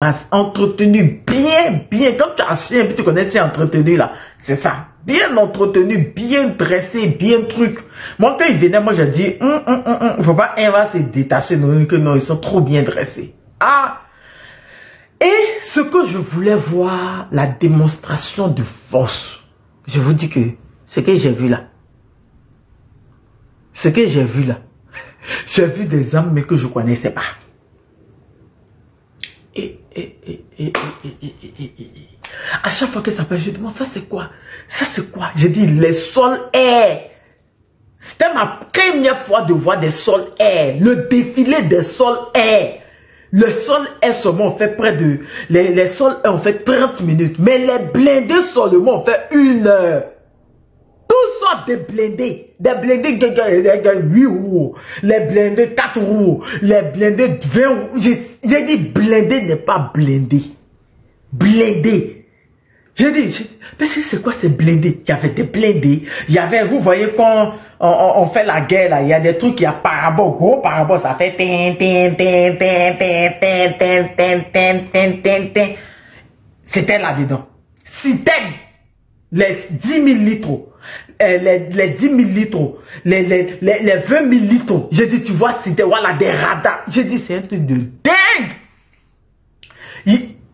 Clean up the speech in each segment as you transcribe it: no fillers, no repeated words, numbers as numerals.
entretenu bien. Quand tu as un chien, tu connais chien entretenu là, c'est ça. Bien entretenu, bien dressé, bien truc. Moi, quand il venait, moi, j'ai dit, faut pas, un va se détacher, non, que non, ils sont trop bien dressés. Ah! Et ce que je voulais voir, la démonstration de force. Je vous dis que, ce que j'ai vu là, j'ai vu des hommes, mais que je connaissais pas. À chaque fois que ça passe, je demande, ça c'est quoi? Ça c'est quoi? J'ai dit, les sols air. C'était ma première fois de voir des sols air. Le défilé des sols air. Le sol air seulement fait près de... Les sols air ont fait 30 minutes. Mais les blindés seulement ont fait 1 heure. Toutes sortes de blindés. Des blindés 8 roues. Les blindés 4 roues. Les blindés 20 roues. J'ai dit blindé n'est pas blindé. Blindé. J'ai dit, mais c'est quoi ces blindés? Il y avait des blindés. Il y avait, vous voyez, quand on fait la guerre, là, il y a des trucs, il y a parabole, gros parabole, ça fait C'était là-dedans. C'était les 10 000 litres. Les 10 000 litres, les 20 000 litres. J'ai dit, tu vois, c'était voilà, des radars. J'ai dit, c'est un truc de dingue.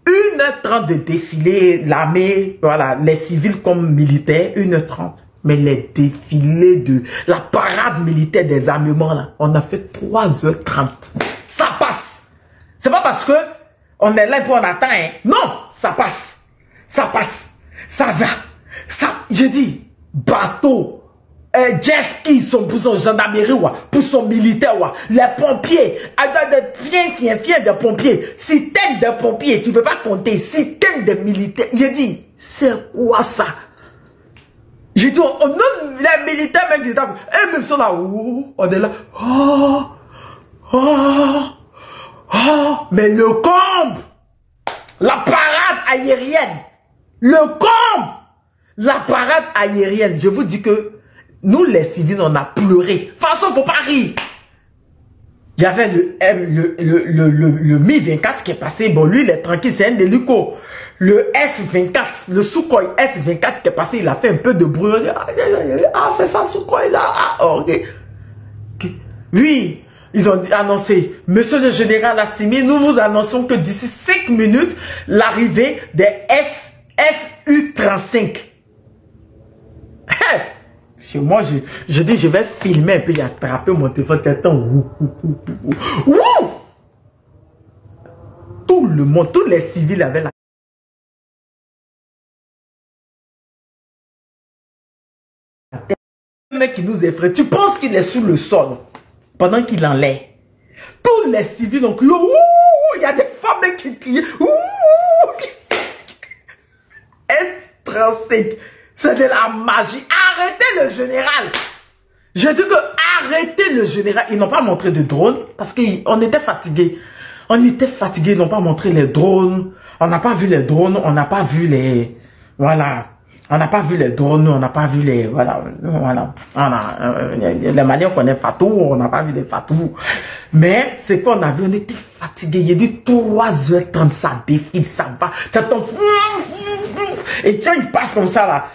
1h30 de défilé, l'armée, voilà, les civils comme militaires, 1h30. Mais les défilés de la parade militaire des armements, là, on a fait 3h30. Ça passe. C'est pas parce que on est là pour on attend, hein. Non, ça passe. Ça passe. Ça va. Ça, je dis, bateau, jet ski, pour son gendarmerie, pour son militaire, les pompiers, fiens des pompiers, citernes de pompiers, tu ne peux pas compter, citernes de militaires. J'ai dit, c'est quoi ça? J'ai dit, on nomme les militaires, même, et même sont là, on est là, mais le comble, la parade aérienne, la parade aérienne, je vous dis que nous les civils, on a pleuré. De toute façon, faut pas rire. Il y avait le Mi-24 qui est passé. Bon, lui, il est tranquille, c'est un hélico. Le S-24, le Sukhoi S-24 qui est passé, il a fait un peu de bruit. Ah, c'est ça, Sukhoi là. Ah, ok. Oui, ils ont annoncé, monsieur le général Assimi, nous vous annonçons que d'ici 5 minutes, l'arrivée des SU-35. Chez moi, je dis, je vais filmer un peu, attraper mon téléphone, tout le monde, tous les civils avaient la tête. Le mec qui nous effraie, tu penses qu'il est sous le sol pendant qu'il en l'air. Tous les civils ont crié, il y a des femmes qui crient, S35. C'est de la magie. Arrêtez le général. Je dis que arrêtez le général. Ils n'ont pas montré de drone parce qu'on était fatigués. On était fatigués. Ils n'ont pas montré les drones. On n'a pas vu les drones. On n'a pas vu les... Voilà. On n'a pas vu les drones. On n'a pas vu les... Voilà. Les manières qu'on est Fatou. On n'a pas vu les Fatou. Mais c'est qu'on a vu. On était fatigués. Il a dit 3h30. Ça défile. Ça va. Et tiens, il passe comme ça là.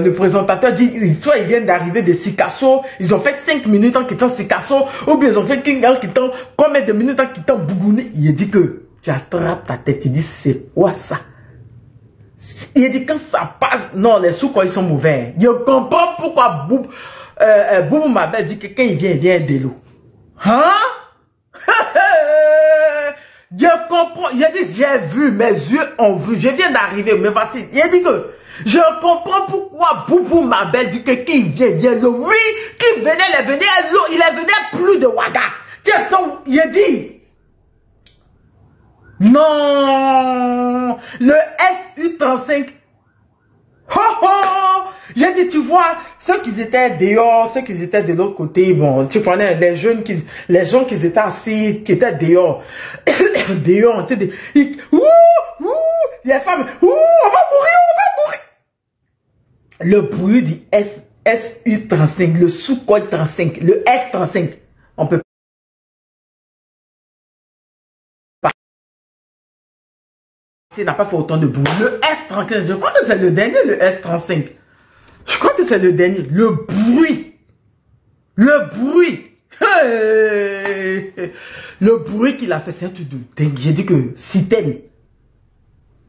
Le présentateur dit, soit ils viennent d'arriver de Sikasso, ils ont fait 5 minutes en quittant Sikasso, ou bien ils ont fait 15 en quittant, combien de minutes en quittant Bougouni. Il dit que tu attrapes ta tête, il dit c'est quoi ça? Il dit quand ça passe, non, les sous quoi ils sont mauvais. Je comprends pourquoi Boubou Mabel dit que quand il vient de l'eau. Hein? Je comprends, j'ai vu, mes yeux ont vu, je viens d'arriver, mais voici, il dit que, je comprends pourquoi Boubou Mabel dit que qui vient l'eau, oui, qui venait à l'eau, il est venu plus de Ouaga. Tiens, donc, il a dit, non, le SU-35, j'ai dit, tu vois, ceux qui étaient dehors, ceux qui étaient de l'autre côté, bon, tu connais, les gens qui étaient assis, qui étaient dehors, dehors, les femmes, on va mourir. Le bruit du SU-35, le Sukhoi 35, le S-35, on peut n'a pas fait autant de bruit. Le S35, je crois que c'est le dernier, le S35. Je crois que c'est le dernier. Le bruit. Le bruit. Le bruit qu'il a fait, c'est un truc de dingue. J'ai dit que Citerne.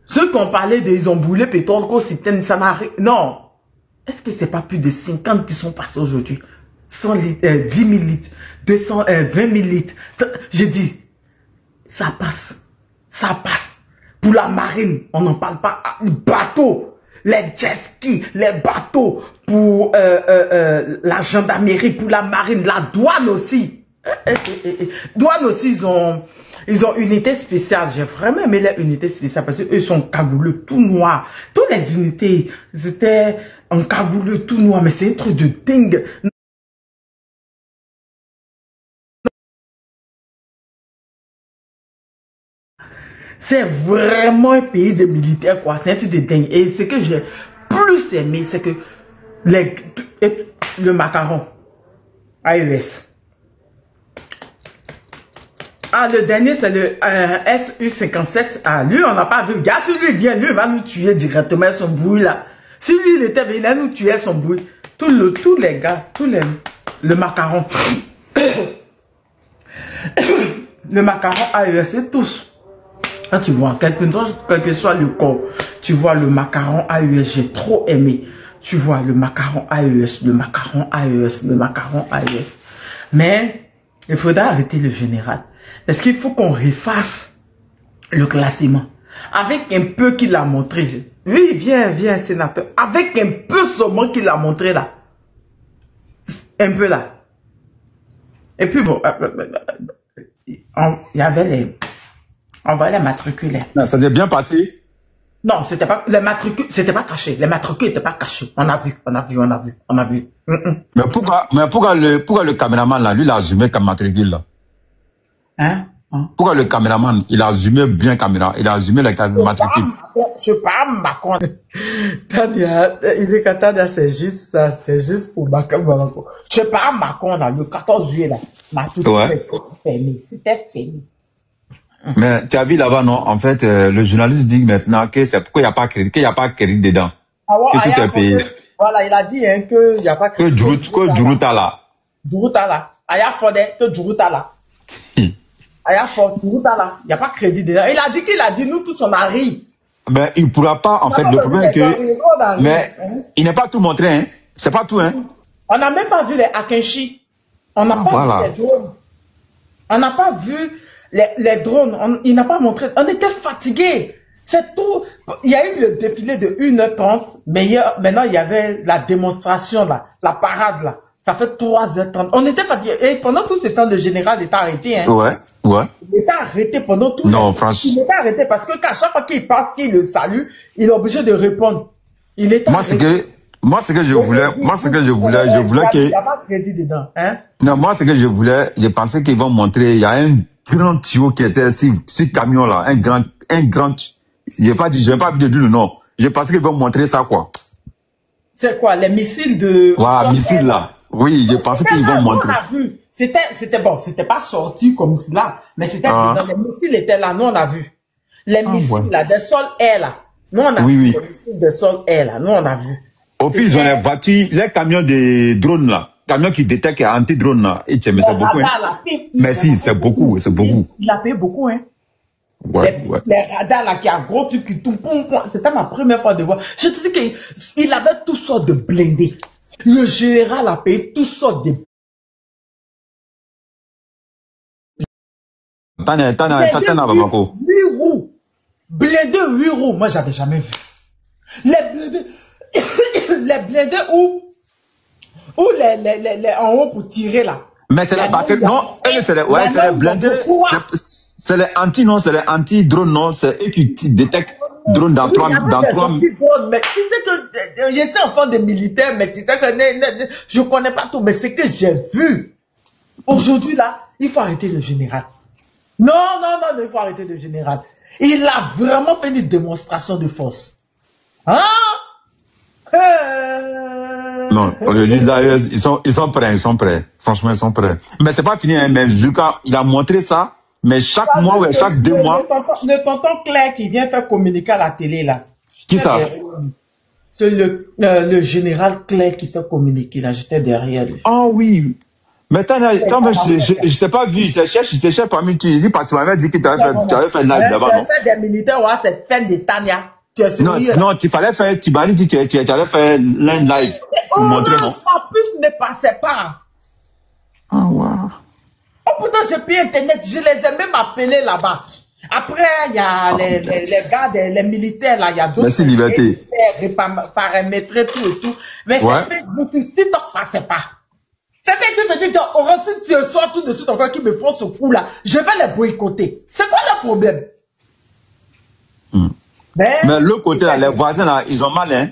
Ceux qui ont parlé de, ils ont brûlé pétrole, qu'au Citerne, ça n'a rien. Non. Est-ce que c'est pas plus de 50 qui sont passés aujourd'hui? 100 litres, 10 000 litres, 200, 20 000 litres. Je dis, ça passe. Ça passe. Pour la marine, on n'en parle pas. Bateaux, les jet skis, les bateaux, pour la gendarmerie, pour la marine, la douane aussi. Douane aussi, ils ont unité spéciale. J'ai vraiment aimé les unités spéciales parce qu'eux sont cagouleux, tout noir. Toutes les unités, ils étaient en cagouleux, tout noir. Mais c'est un truc de dingue. C'est vraiment un pays de militaires, quoi. C'est un truc de dingue. Et ce que j'ai plus aimé, c'est que le macaron AES. Ah, le dernier, c'est le SU-57. Ah, lui, on n'a pas vu. Gars, si lui vient, lui, il va nous tuer directement son bruit, là. Si lui, il était venu, il va nous tuer son bruit. Tous les gars, le macaron. Le macaron AES, c'est tous. Quand tu vois, quel que soit le corps, tu vois le macaron AES, j'ai trop aimé. Tu vois le macaron AES, le macaron AES, le macaron AES. Mais il faudra arrêter le général. Parce qu'il faut qu'on refasse le classement. Avec un peu qu'il a montré. Oui, viens, sénateur. Avec un peu seulement qu'il a montré là. Un peu là. Et puis bon, il y avait les... On va les matriculer. Ça s'est bien passé? Non, c'était pas, les matricules, c'était pas caché. Les matricules n'étaient pas cachés. On a vu. Mais pourquoi le caméraman là, lui, il a assumé comme matricule là? Hein? Pourquoi le caméraman, il a assumé bien caméra, il a assumé la matricule? Je parle Macron. Tania, il dit que Tania, c'est juste ça, c'est juste pour Macron. Je parle Macron là, le 14 juillet là. C'était fermé. Mais tu as vu là-bas, non? En fait, le journaliste dit maintenant que c'est pourquoi il n'y a pas crédit dedans. Ah ouais, que tout est payé. Voilà, il a dit hein, qu'il n'y a pas crédit. Que Djuruta là. Djuruta là. Aya Fode, que Djuruta là. Aya Fode, Djuruta là. Il n'y a pas crédit dedans. Il a dit, nous tous on a ri. Mais il ne pourra pas, en fait, le problème est que. Mais il n'est pas tout montré, hein. C'est pas tout, hein. On n'a même pas vu les Akenchi. On n'a pas vu les drones. On n'a pas vu les drones. Il n'a pas montré. On était fatigués. C'est tout. Il y a eu le défilé de 1h30. Mais maintenant, il y avait la démonstration, là, la parade, là. Ça fait 3h30. On était fatigués. Et pendant tout ce temps, le général était arrêté. Hein. Ouais. Il était arrêté pendant tout. Non, franchement. Il était arrêté parce que qu'à chaque fois qu'il passe, qu'il le salue, il est obligé de répondre. Il était arrêté. Moi, ce que je voulais que... Il n'y a pas de crédit dedans, hein? Non, moi, ce que je voulais, je pensais qu'ils vont montrer, il y a un grand tuyau qui était sur ce camion-là, un grand, j'ai pas envie de dire le nom. Je pensais qu'ils vont montrer ça, quoi. C'est quoi, les missiles de... Voilà, missiles là. Oui, je pensais qu'ils vont montrer. On a vu. C'était bon, c'était pas sorti comme cela, mais c'était dedans. Les missiles étaient là, nous on a vu. Les missiles là, des sol-air là. Nous on a vu les missiles de sol-air là, nous on a vu. Au plus, ils ont les voitures, les camions de drones là, camions qui détectent anti-drone là, et c'est beaucoup, hein. Mais si, c'est beaucoup. Il a payé beaucoup, hein. Ouais. Les radars là, qui a gros truc qui tourne, c'était ma première fois de voir. Je te dis qu'il avait toutes sortes de blindés. Le général a payé toutes sortes de... T'en 8 roues. Blindés 8 roues. Moi, j'avais jamais vu. Les blindés où les en haut pour tirer là. Mais c'est la batterie, non, c'est les blindés. C'est les anti-drone, non, c'est eux qui détectent drone dans 3 Mais tu sais que, je suis enfant de militaire, mais tu sais que, je connais pas tout, mais c'est que j'ai vu. Aujourd'hui là, il faut arrêter le général. Non, il faut arrêter le général. Il a vraiment fait une démonstration de force. Hein? Non, ils sont prêts. Franchement, ils sont prêts. Mais c'est pas fini, hein, mais Zuka, il a montré ça. Mais chaque mois, ouais, chaque 2 mois. Le tonton Claire qui vient faire communiquer à la télé, là. Qui ça? C'est le général Claire qui fait communiquer, là. J'étais derrière lui. Ah oui. Mais je t'ai pas vu. Je cherche parmi qui. Tu m'avais dit que tu avais fait live là-bas, non? Tu as fait des militaires, ouais, c'est fin de Tania. Non, tu m'avais dit que tu allais faire live. Oh, non, en plus, ne passait pas. Ah, wow. Oh, pourtant, j'ai pris Internet. Je les ai même appelés là-bas. Après, il y a les gars, les militaires, là. Il y a d'autres. Merci, Liberté. Paramétrer tout et tout. Mais ouais. Facebook, TikTok passait pas. C'était qui me dit, si tu sors tout de suite encore qui me font ce coup-là, je vais les boycotter. C'est quoi le problème? Mais l'autre côté, là, les voisins, là, ils ont mal, hein.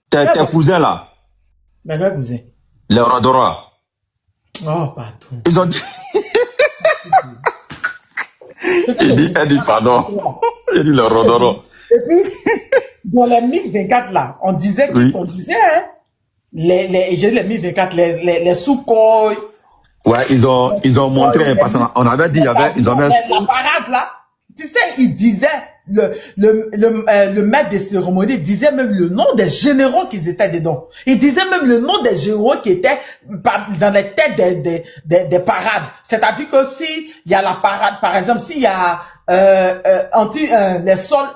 Tes cousins, là. Mais quel cousin? Les Rodora. Oh, pardon. Ils ont dit. Elle dit pardon. Il dit les Rodora. Et puis, dans les 1024, là, on disait, hein. J'ai les 1024, les sous-coils. Ouais, ils ont montré, parce qu'on avait dit, ils avaient. La parade, là. Tu sais, ils disaient, le maître des cérémonies disait même le nom des généraux qui étaient dedans. Il disait même le nom des généraux qui étaient dans les têtes des parades. C'est-à-dire que si il y a la parade, par exemple, s'il y a les sols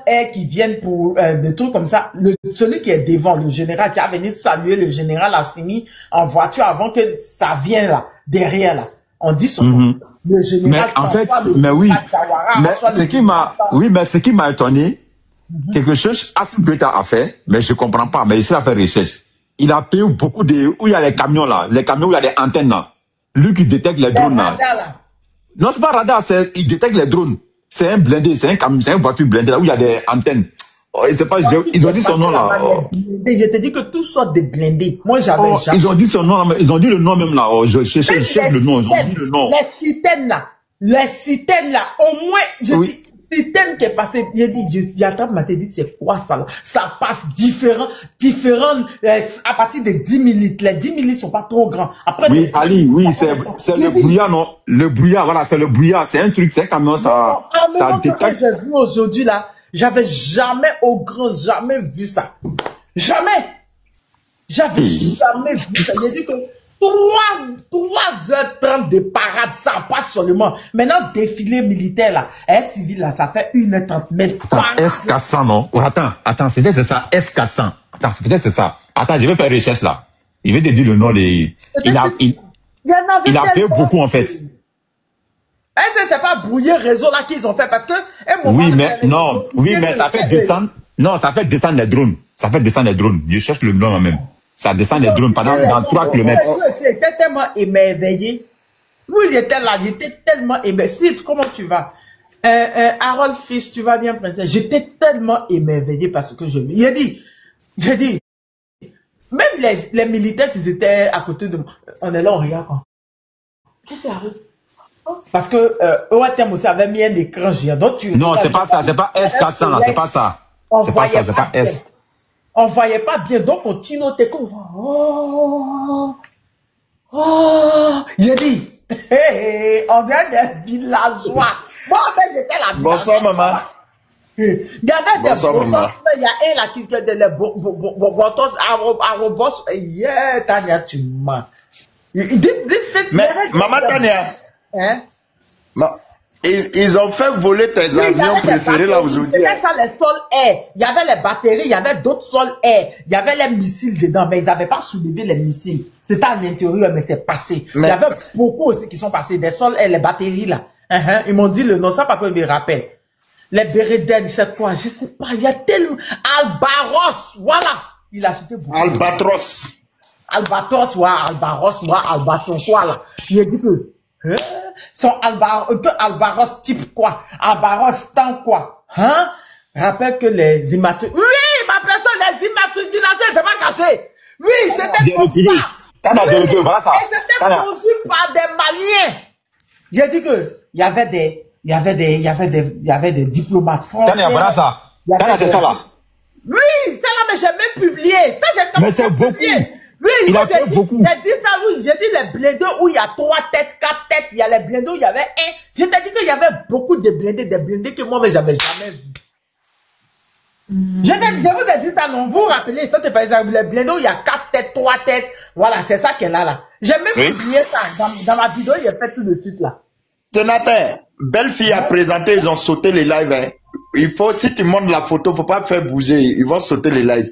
air qui viennent pour des trucs comme ça, celui qui est devant, le général qui a venu saluer le général Assimi en voiture avant que ça vienne là, derrière là. On dit son nom. Le général mais en fait, mais oui, mais ce qui m'a étonné, quelque chose Assimi Goïta a fait, mais je comprends pas, mais il a fait recherche. Il a payé beaucoup où il y a les camions là, les camions où il y a des antennes là. Lui qui détecte les drones là. Non, c'est pas radar, il détecte les drones. C'est un blindé, c'est une voiture blindée là où il y a des antennes. Oh, c'est pas, ils ont dit son nom là. Je te dis que tout soit des blindés. Moi j'avais jamais. Ils ont dit son nom là, ils ont dit le nom même là. Je cherche le nom, ils ont dit le nom. Les citernes là, au moins, je dis, citerne qui est passé, j'ai dit, Yatab m'a dit, c'est quoi ça là? Ça passe différent, à partir de 10 000 litres. Les 10 000 litres sont pas trop grands. Après, oui, Ali, oui, c'est le brouillard, non? Le brouillard, voilà, c'est le brouillard, c'est un truc, c'est un camion, ça détecte. Que j'ai vu aujourd'hui là, j'avais jamais jamais vu ça. Jamais. J'avais jamais vu ça. J'ai dit que 3h30 de parade, ça passe seulement. Maintenant, défilé militaire là, civil là, ça fait 1h30. Mais S400, non? Oh, attends, c'est ça, S400. Attends, c'est ça. Attends, je vais faire recherche là. Il veut te dire le nom des. Il a fait beaucoup en fait. Est-ce que c'est pas brouiller réseau là qu'ils ont fait parce que mais ça fait descendre. Non, ça fait descendre les drones. Ça fait descendre les drones. Je cherche le nom moi-même. Ça descend les drones pendant dans 3 km. J'étais tellement émerveillé. Oui, j'étais là, j'étais tellement émerveillé. Comment tu vas? Harold Fils, tu vas bien, princesse? J'étais tellement émerveillé parce que j'ai dit, même les militaires qui étaient à côté de moi, on est là, on regarde quand. Qu'est-ce que c'est, Harold? Parce que OATM aussi avait mis un écran géant. Non, c'est pas ça, c'est pas S400 là, c'est pas ça. C'est pas ça, c'est pas S. On voyait pas bien, donc on tinotait comme j'ai dit, on vient des villageois. Moi, j'étais là. Bonsoir, maman. Il y avait des botos, il y a un là qui était des botos, arrobos, Tania, tu m'as. Mais, maman Tania. Hein? Ils ont fait voler tes avions préférés là aujourd'hui. C'était ça les sols air. Il y avait les batteries, il y avait d'autres sols air. Il y avait les missiles dedans, mais ils n'avaient pas soulevé les missiles. C'était à l'intérieur, mais c'est passé. Il y avait beaucoup aussi qui sont passés, des sols air, les batteries là. Ils m'ont dit le nom, ça pas que je me rappelle. Les Bérédènes, c'est quoi? Je sais pas, il y a tellement. Albaros, voilà. Il a acheté beaucoup. Albatros, Albaros, voilà. Il a dit que. Son Albaros type quoi? Albaros tant quoi? Hein? Rappelle que les immatriculés. Oui, ma personne, les immatriculations n'étaient pas cachées. Oui, c'était produit par des Maliens. J'ai dit que il y avait des diplomates français. Voilà ça. C'est ça là. Oui, c'est là, mais j'ai même publié. Ça, j'ai mais c'est beaucoup. Mais Oui, il a fait beaucoup. J'ai dit ça, oui. J'ai dit les blindés où il y a 3 têtes, 4 têtes. Il y a les blindés où il y avait un. Je t'ai dit qu'il y avait beaucoup de blindés, des blindés que moi, mais j'avais jamais vu. Je vous ai dit ça, non? Vous vous rappelez, ça, par exemple, les blindés où il y a 4 têtes, 3 têtes. Voilà, c'est ça qu'elle a là. J'ai même oublié ça. Dans ma vidéo, il a fait tout de suite là. Sénateur, belle fille a présenté, ils ont sauté les lives. Hein. Il faut, si tu montres la photo, faut pas faire bouger. Ils vont sauter les lives.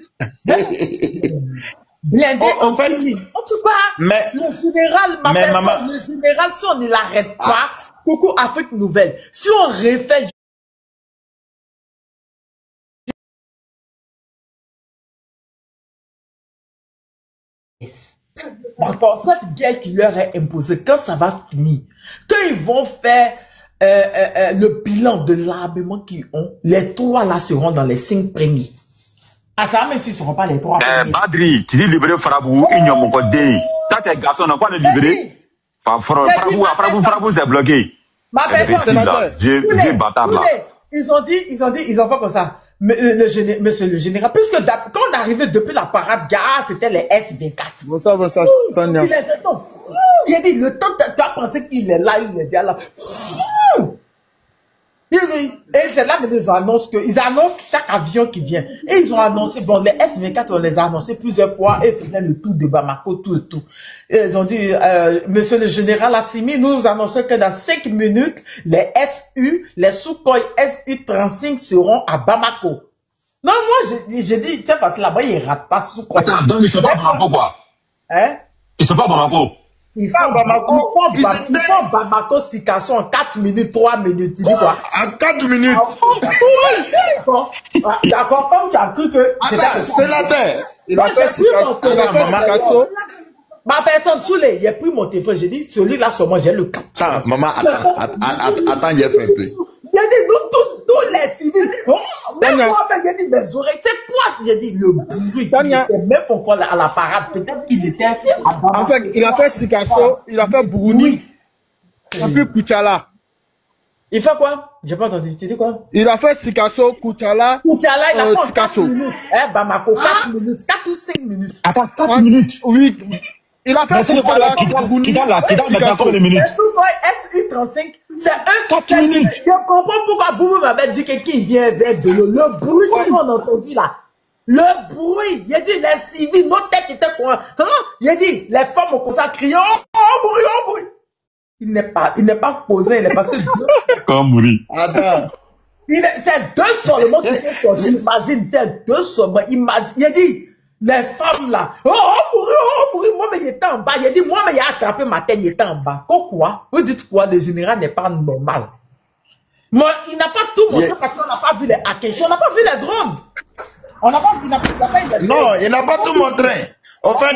Blindé, en fait, en tout cas, mais, le général, le général, si on ne l'arrête pas, coucou Afrique Nouvelle, si on refait encore cette guerre qui leur est imposée, quand ça va finir, quand ils vont faire le bilan de l'armement qu'ils ont, les 3 là seront dans les 5 premiers. Ah, ça même s'ils ne seront pas les 3 premiers. Badri, tu dis libérer Farabou, il n'y a mon dé. T'as tes garçons, on va le libérer. Farabou, c'est bloqué. Ma personne, j'ai bâtard là. Ils ont fait comme ça. Monsieur le général, puisque quand on arrivait depuis la parade gare, c'était les S24. Bon ça, il a dit, le temps que tu as pensé qu'il est là, il est déjà là. Et c'est là qu'ils annoncent ils annoncent chaque avion qui vient. Et ils ont annoncé, bon, les S24, on les a annoncés plusieurs fois, et faisaient le tour de Bamako, tout. Et ils ont dit, monsieur le général Assimi, nous annonçons que dans 5 minutes, les SU, les Sukhoi SU-35 seront à Bamako. Non, moi, j'ai dit, c'est parce que là-bas, ils ratent pas Sukhoi. Attends, donc ils sont pas Bamako, quoi? Hein? Ils sont pas Bamako. Ils font Bamako Sikasso en 4 minutes, 3 minutes. Tu dis quoi? En 4 minutes. D'accord, comme tu as cru que. Attends, sénateur. Il a fait Sikasso. Ma personne, Soulé, il a pris mon téléphone. J'ai dit, celui-là, sur moi, j'ai le cap. Attends, maman, attends, il y a fait un peu. Il a dit, nous tous les civils. Même moi, j'ai dit, mes oreilles, c'est quoi? J'ai dit, le bruit. Il était même encore à la parade. Peut-être qu'il était. En fait, il a fait Sikasso, il a fait Bougouni. Et puis Koutiala. Il fait quoi? J'ai pas entendu. Tu dis quoi? Il a fait Sikasso, Koutiala. Koutiala, il a fait Sikasso. 4 minutes. Bamako, 4 minutes. 4 ou 5 minutes. Attends, 4 minutes. Oui. Il a fait Koutiala, Bougouni. Qui donne maintenant les minutes. SU-35, c'est un 4 minutes. Je comprends pourquoi Boubou m'avait dit que qui vient vers de l'eau. Le bruit qu'on a entendu là. Le bruit. Il a dit les civils, nos têtes étaient quoi? Il a dit les femmes ont commencé à crier, oh bruit. Il n'est pas posé, il est passé 2. Comment mourir? Attends. C'est 2 seulement qui étaient sortis. Imagine, c'est 2 seulement. Imagine. Il a dit, les femmes là, oh bruit, moi mais il était en bas. Il a dit, moi mais il a attrapé ma tête, il était en bas. Quoi? Vous dites quoi? Le général n'est pas normal. Moi, il n'a pas tout montré parce qu'on n'a pas vu les hackers, on n'a pas vu les drones. On n'a pas vu, non, il n'a pas tout montré. Au fait,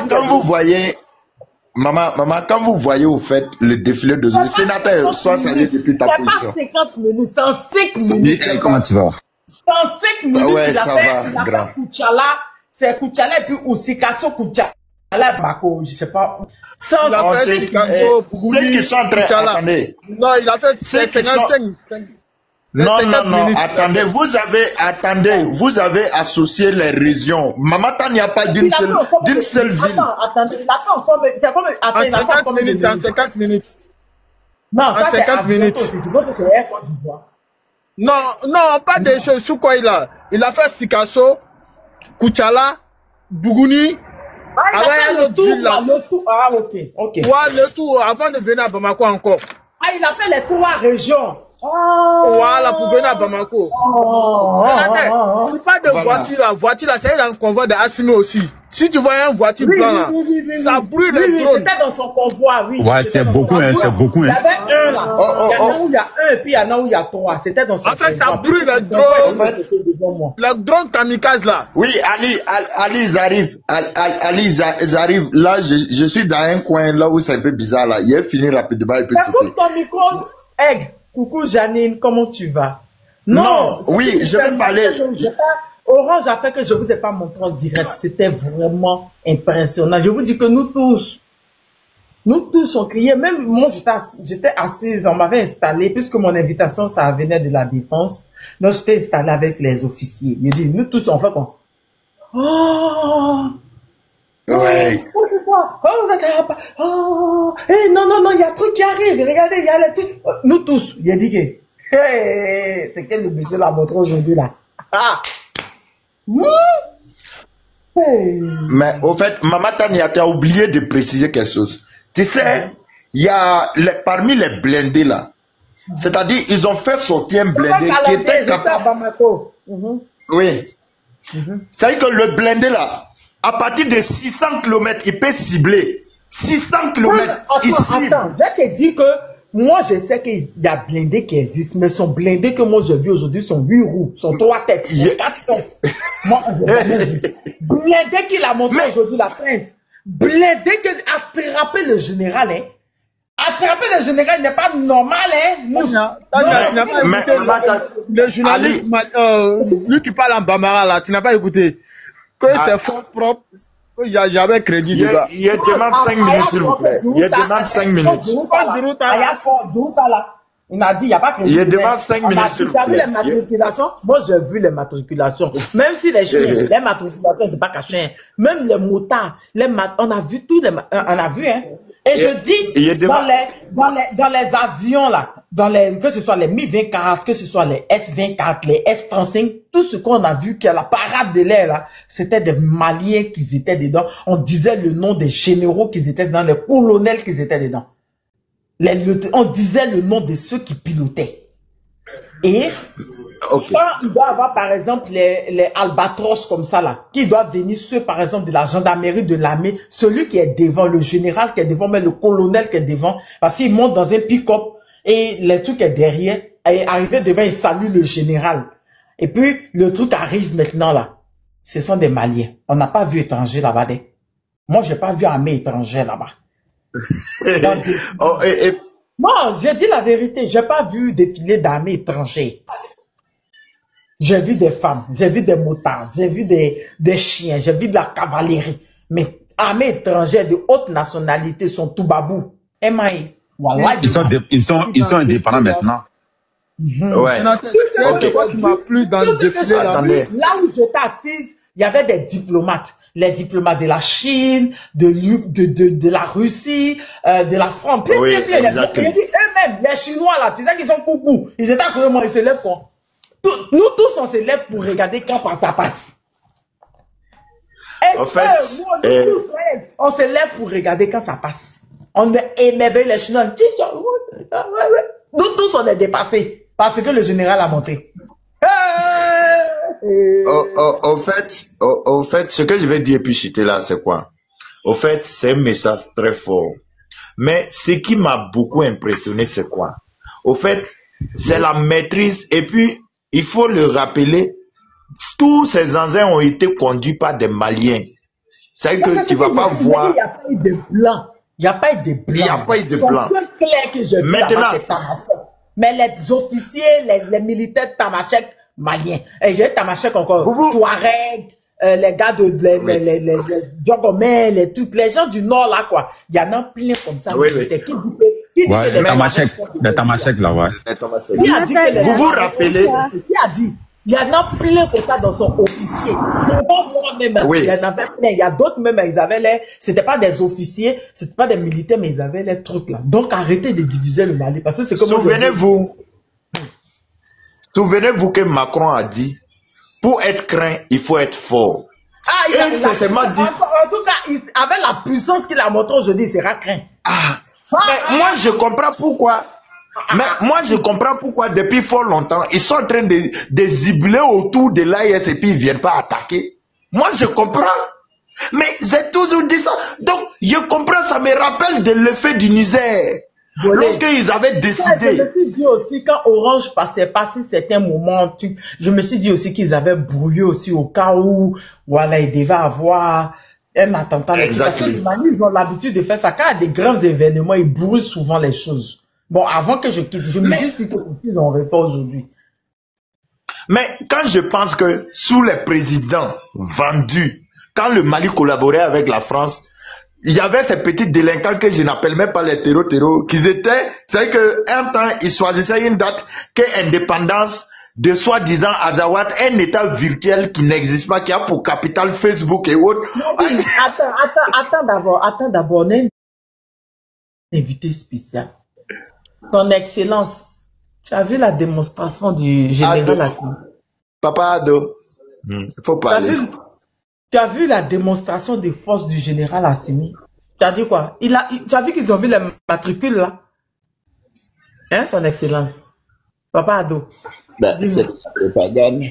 quand vous voyez, maman, quand vous voyez au fait le défilé de le sénateur, soit sérieux depuis ta position. C'est pas 50 minutes, c'est en 5 minutes. Comment tu vas? C'est en 5 minutes. Ouais, il a ça fait, va, grand. Koutiala, c'est Koutiala et puis Sikasso Koutiala, Bamako, je sais pas. Il a fait Sikasso, ceux qui sont en train, attendez. Non, il a fait 55. Non, attendez, vous avez associé les régions. Maman, il n'y a pas d'une seule ville. Attendez, il a pas encore, c'est comme, attends, c'est en 50 minutes. Non, ça c'est 50 minutes. Non, pas des choses sous quoi il a fait Sikasso, Koutiala, Bougouni. Le tour. Ah, ok. Ouais, le tour, avant de venir à Bamako encore. Ah, il a fait les 3 régions. Voilà, pour venir à Bamako. Tu parles de voiture là, c'est dans le convoi de Assimi aussi. Si tu vois une voiture blanche là, ça brûle les drones. C'était dans son convoi, oui. Ouais, c'est beaucoup, c'est beaucoup. Il y avait un là. Il y en a où il y a 1 et puis il y en a où il y a 3. C'était dans son convoi. En fait, ça brûle les drones. Les drones kamikazes là. Oui, Ali, ils arrivent. Là, je suis dans un coin là où c'est un peu bizarre là. Il est fini rapidement et puis c'était. Ton micro, coucou Janine, comment tu vas? Non, oui, je vais parler. Orange a fait que je ne vous ai pas montré en direct. C'était vraiment impressionnant. Je vous dis que nous tous on criait. Même moi, j'étais assise, on m'avait installé, puisque mon invitation, ça venait de la défense. Donc, j'étais installé avec les officiers. Je dis, nous tous, on fait quoi? Oh! Ouais. Oh, c'est quoi? Oh, non, il y a un truc qui arrive. Regardez, il y a le truc. Nous tous, il a dit que, c'est quel le monsieur l'a montré aujourd'hui là. Ah! Mais au fait, Maman Tania, tu as oublié de préciser quelque chose. Tu sais, il y a parmi les blindés là, c'est-à-dire ils ont fait sortir un blindé qui était capable. Oui. C'est-à-dire que le blindé là, à partir de 600 km, il peut cibler. 600 km, il cible. Attends, je te dis que moi je sais qu'il y a blindés qui existent, mais son blindé que moi j'ai vu aujourd'hui sont 8 roues, sont 3 têtes, 4 têtes. Moi, blindé qu'il a montré aujourd'hui la prince. Blindé qui a attrapé le général, hein. Attraper le général n'est pas normal, hein. Le journaliste, lui qui parle en Bambara là, tu n'as pas écouté. Que c'est fort propre, il n'y a jamais crédit dedans. Il demande 5 minutes s'il vous plaît. Il demande 5 minutes. Il m'a dit, il n'y a pas crédit. Il demande 5 minutes s'il vous plaît. Tu as vu les matriculations? Moi j'ai vu les matriculations. Même si les chiens, les matriculations ne sont pas cachées. Même les motards, on a vu tous les, on a vu, hein. Et je dis, dans les avions là, que ce soit les Mi-24, que ce soit les S-24, les F-35, tout ce qu'on a vu, qu'il y a la parade de l'air là, c'était des Maliens qui étaient dedans. On disait le nom des généraux qui étaient dedans, les colonels qui étaient dedans. On disait le nom de ceux qui pilotaient. Et quand il doit avoir par exemple les albatros comme ça là, qui doivent venir ceux par exemple de la gendarmerie, de l'armée, celui qui est devant, le général qui est devant, mais le colonel qui est devant, parce qu'il monte dans un pick-up et le truc est derrière, et arrivé devant, il salue le général. Et puis le truc arrive maintenant là, ce sont des Maliens. On n'a pas vu étranger là-bas. Moi j'ai pas vu armée étrangère là-bas. Non, j'ai dit la vérité, j'ai pas vu défiler d'armées étrangères. J'ai vu des femmes, j'ai vu des motards, j'ai vu des chiens, j'ai vu de la cavalerie. Mais armées étrangères de haute nationalité sont tout babou. Voilà. Ils sont indépendants maintenant. Ouais. Tu m'as plu dans le défilé là où j'étais assise, il y avait des diplomates. Les diplomates de la Chine, de la Russie, de la France. Oui, eux-mêmes, les Chinois là, tu sais qu'ils sont coucou. Ils étaient à côté de moi, ils se lèvent quoi. Nous tous, on se lève pour regarder quand ça passe. Et en fait, on se lève pour regarder quand ça passe. On émerveille les Chinois. Nous tous, on est dépassés parce que le général a montré. Au fait, ce que je vais dire puis citer là, c'est quoi? Au fait, c'est un message très fort. Mais ce qui m'a beaucoup impressionné, c'est quoi? Au fait, c'est la maîtrise. Et puis, il faut le rappeler, tous ces engins ont été conduits par des Maliens. C'est que tu vas pas voir. Il n'y a pas eu de blanc. Il n'y a pas eu de blanc. Il n'y a pas eu de blanc. Maintenant. Mais les officiers, les militaires tamashek maliens. Et j'ai tamashek encore. Touareg, les gars les Djogomais, les gens du nord là, quoi. Il y en a plein comme ça. Oui. Les tamashek là, ouais. Vous vous rappelez? Qui a dit? Il y en a plein comme ça dans son officier. Moi-même, il y en avait plein. Il y a d'autres même, ils avaient les, c'était pas des officiers, c'était pas des militaires, mais ils avaient les trucs là. Donc arrêtez de diviser le Mali, parce que c'est comme. Souvenez-vous que Macron a dit, pour être craint, il faut être fort. En tout cas, avec la puissance qu'il a montré aujourd'hui, il sera craint. Mais moi, je comprends pourquoi. Mais moi, je comprends pourquoi depuis fort longtemps, ils sont en train de zibeler autour de l'AIS et puis ils ne viennent pas attaquer. Moi, je comprends. Mais j'ai toujours dit ça. Donc, je comprends, ça me rappelle de l'effet du Niger. Lorsqu'ils avaient décidé. Je me suis dit aussi, quand Orange passait certains moments, je me suis dit aussi qu'ils avaient brouillé aussi au cas où, voilà, ils devaient avoir un attentat. Parce que les Mali, ils ont l'habitude de faire ça. Quand il y a des grands événements, ils brouillent souvent les choses. Bon, avant que je quitte, je me dis qu'ils n'auraient pas aujourd'hui. Mais quand je pense que sous les présidents vendus, quand le Mali collaborait avec la France, il y avait ces petits délinquants que je n'appelle même pas les terreaux, qui étaient, c'est qu'un temps, ils choisissaient une date, que indépendance, de soi-disant Azawad, un État virtuel qui n'existe pas, qui a pour capitale Facebook et autres. Oui, attends d'abord, on a un invité spécial. Son Excellence, tu as vu la démonstration du général Assimi? Papa Ado, il faut parler. Tu as vu la démonstration de force du général Assimi? Tu as dit quoi? Tu as vu qu'ils ont vu les matricules là? Hein, son Excellence? Papa Ado. Ben, c'est de la propagande.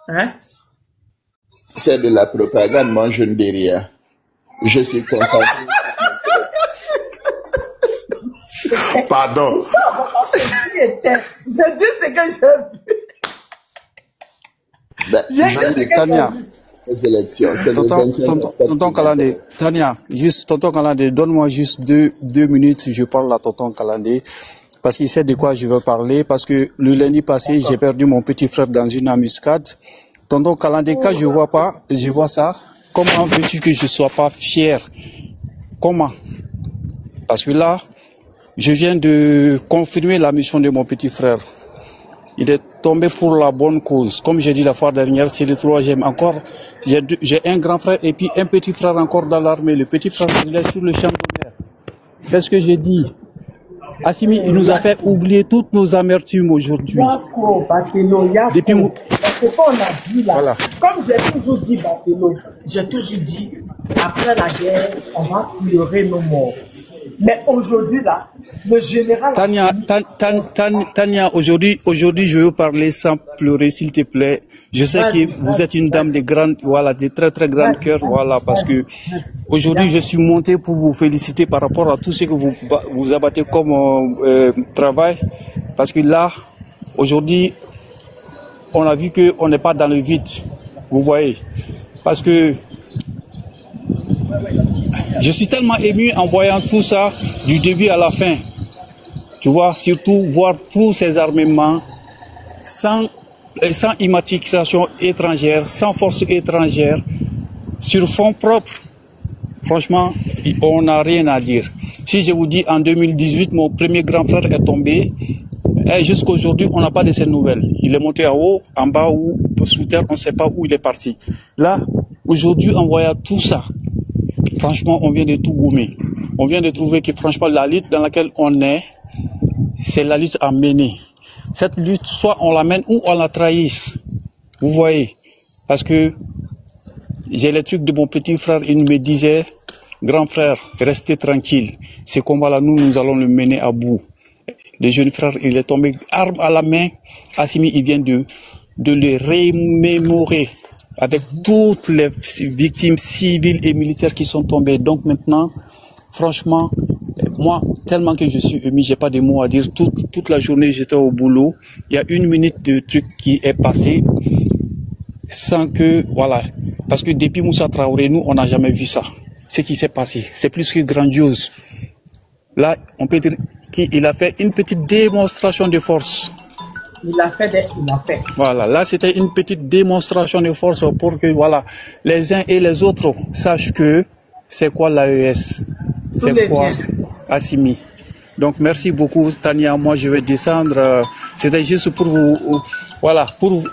Hein? C'est de la propagande, moi je ne dis rien. Je suis concentré. Pardon. Je dis ce que j'ai vu. Ben, Tania, les élections, c'est tonton Kalandé. Tania, juste, tonton Kalandé, donne-moi juste deux minutes, je parle à tonton Kalandé. Parce qu'il sait de quoi je veux parler, parce que le lundi passé, j'ai perdu mon petit frère dans une embuscade. Tonton Kalandé, quand je vois ça, comment veux-tu que je ne sois pas fier? Comment? Parce que là, je viens de confirmer la mission de mon petit frère. Il est tombé pour la bonne cause. Comme j'ai dit la fois dernière, c'est le 3e. Encore, j'ai un grand frère et puis un petit frère encore dans l'armée. Le petit frère, il est sur le champ d'honneur. Qu'est-ce que j'ai dit? Assimi, il nous a fait oublier toutes nos amertumes aujourd'hui. Depuis c'est qu'on a dit là. Voilà. Comme j'ai toujours dit, Batello, j'ai toujours dit, après la guerre, on va pleurer nos morts. Mais aujourd'hui là, le général... Tania, aujourd'hui, je veux parler sans pleurer, s'il te plaît. Je sais que vous êtes une dame de grande, voilà, de très très grand cœur, voilà, parce que aujourd'hui, je suis monté pour vous féliciter par rapport à tout ce que vous abattez comme travail, parce que là, aujourd'hui, on a vu qu'on n'est pas dans le vide, vous voyez, parce que je suis tellement ému en voyant tout ça du début à la fin. Tu vois, surtout voir tous ces armements sans immatriculation étrangère, sans force étrangère, sur fonds propres. Franchement, on n'a rien à dire. Si je vous dis en 2018, mon premier grand frère est tombé, et jusqu'à aujourd'hui, on n'a pas de ces nouvelles. Il est monté en haut, en bas ou sous terre, on ne sait pas où il est parti. Là, aujourd'hui, en voyant tout ça, franchement, on vient de tout gommer. On vient de trouver que franchement, la lutte dans laquelle on est, c'est la lutte à mener. Cette lutte, soit on la mène ou on la trahisse. Vous voyez, parce que j'ai les trucs de mon petit frère, il me disait, grand frère, restez tranquille. Ce combat-là, nous allons le mener à bout. Le jeune frère, il est tombé, arme à la main. Assimi, il vient de le remémorer avec toutes les victimes civiles et militaires qui sont tombées. Donc maintenant, franchement, moi, tellement que je suis ému, j'ai pas de mots à dire. Toute la journée, j'étais au boulot. Il y a 1 minute de truc qui est passé sans que, voilà. Parce que depuis Moussa Traoré, nous, on n'a jamais vu ça. Ce qui s'est passé, c'est plus que grandiose. Là, on peut dire qu'il a fait une petite démonstration de force. Il a fait. Voilà, là c'était une petite démonstration de force pour que voilà, les uns et les autres sachent que c'est quoi l'AES, c'est quoi Assimi. Donc merci beaucoup Tania, moi je vais descendre, c'était juste pour vous, voilà, pour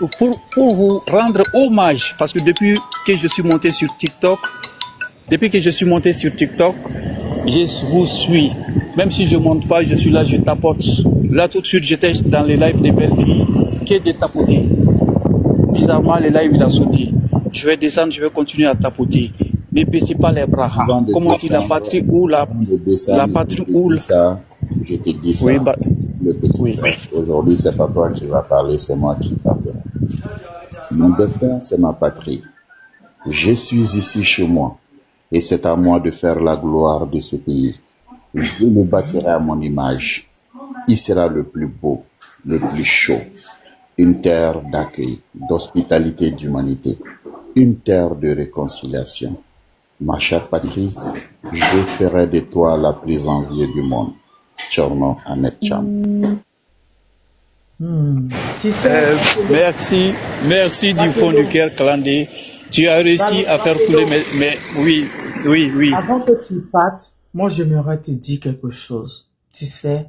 vous rendre hommage, parce que depuis que je suis monté sur TikTok, je vous suis. Même si je ne monte pas, je suis là, je tapote. Là, tout de suite, j'étais dans les lives des belles filles, qui est de tapoter. Bizarrement, le live, il a sauté. Je vais descendre, je vais continuer à tapoter. Ne baissez pas les bras. Comment dit la patrie ou la patrie ou la... Je te dis ça. Oui, le petit frère. Aujourd'hui, c'est pas toi qui vas parler, c'est moi qui parle. Mon destin, c'est ma patrie. Je suis ici chez moi. Et c'est à moi de faire la gloire de ce pays. Je me bâtirai à mon image. Il sera le plus beau, le plus chaud. Une terre d'accueil, d'hospitalité, d'humanité. Une terre de réconciliation. Ma chère patrie, je ferai de toi la plus enviée du monde. Tchorno Anetcham. Merci du fond du cœur, Kalandé. Tu as réussi à faire couler, mais oui. Avant que tu partes, moi j'aimerais te dire quelque chose. Tu sais,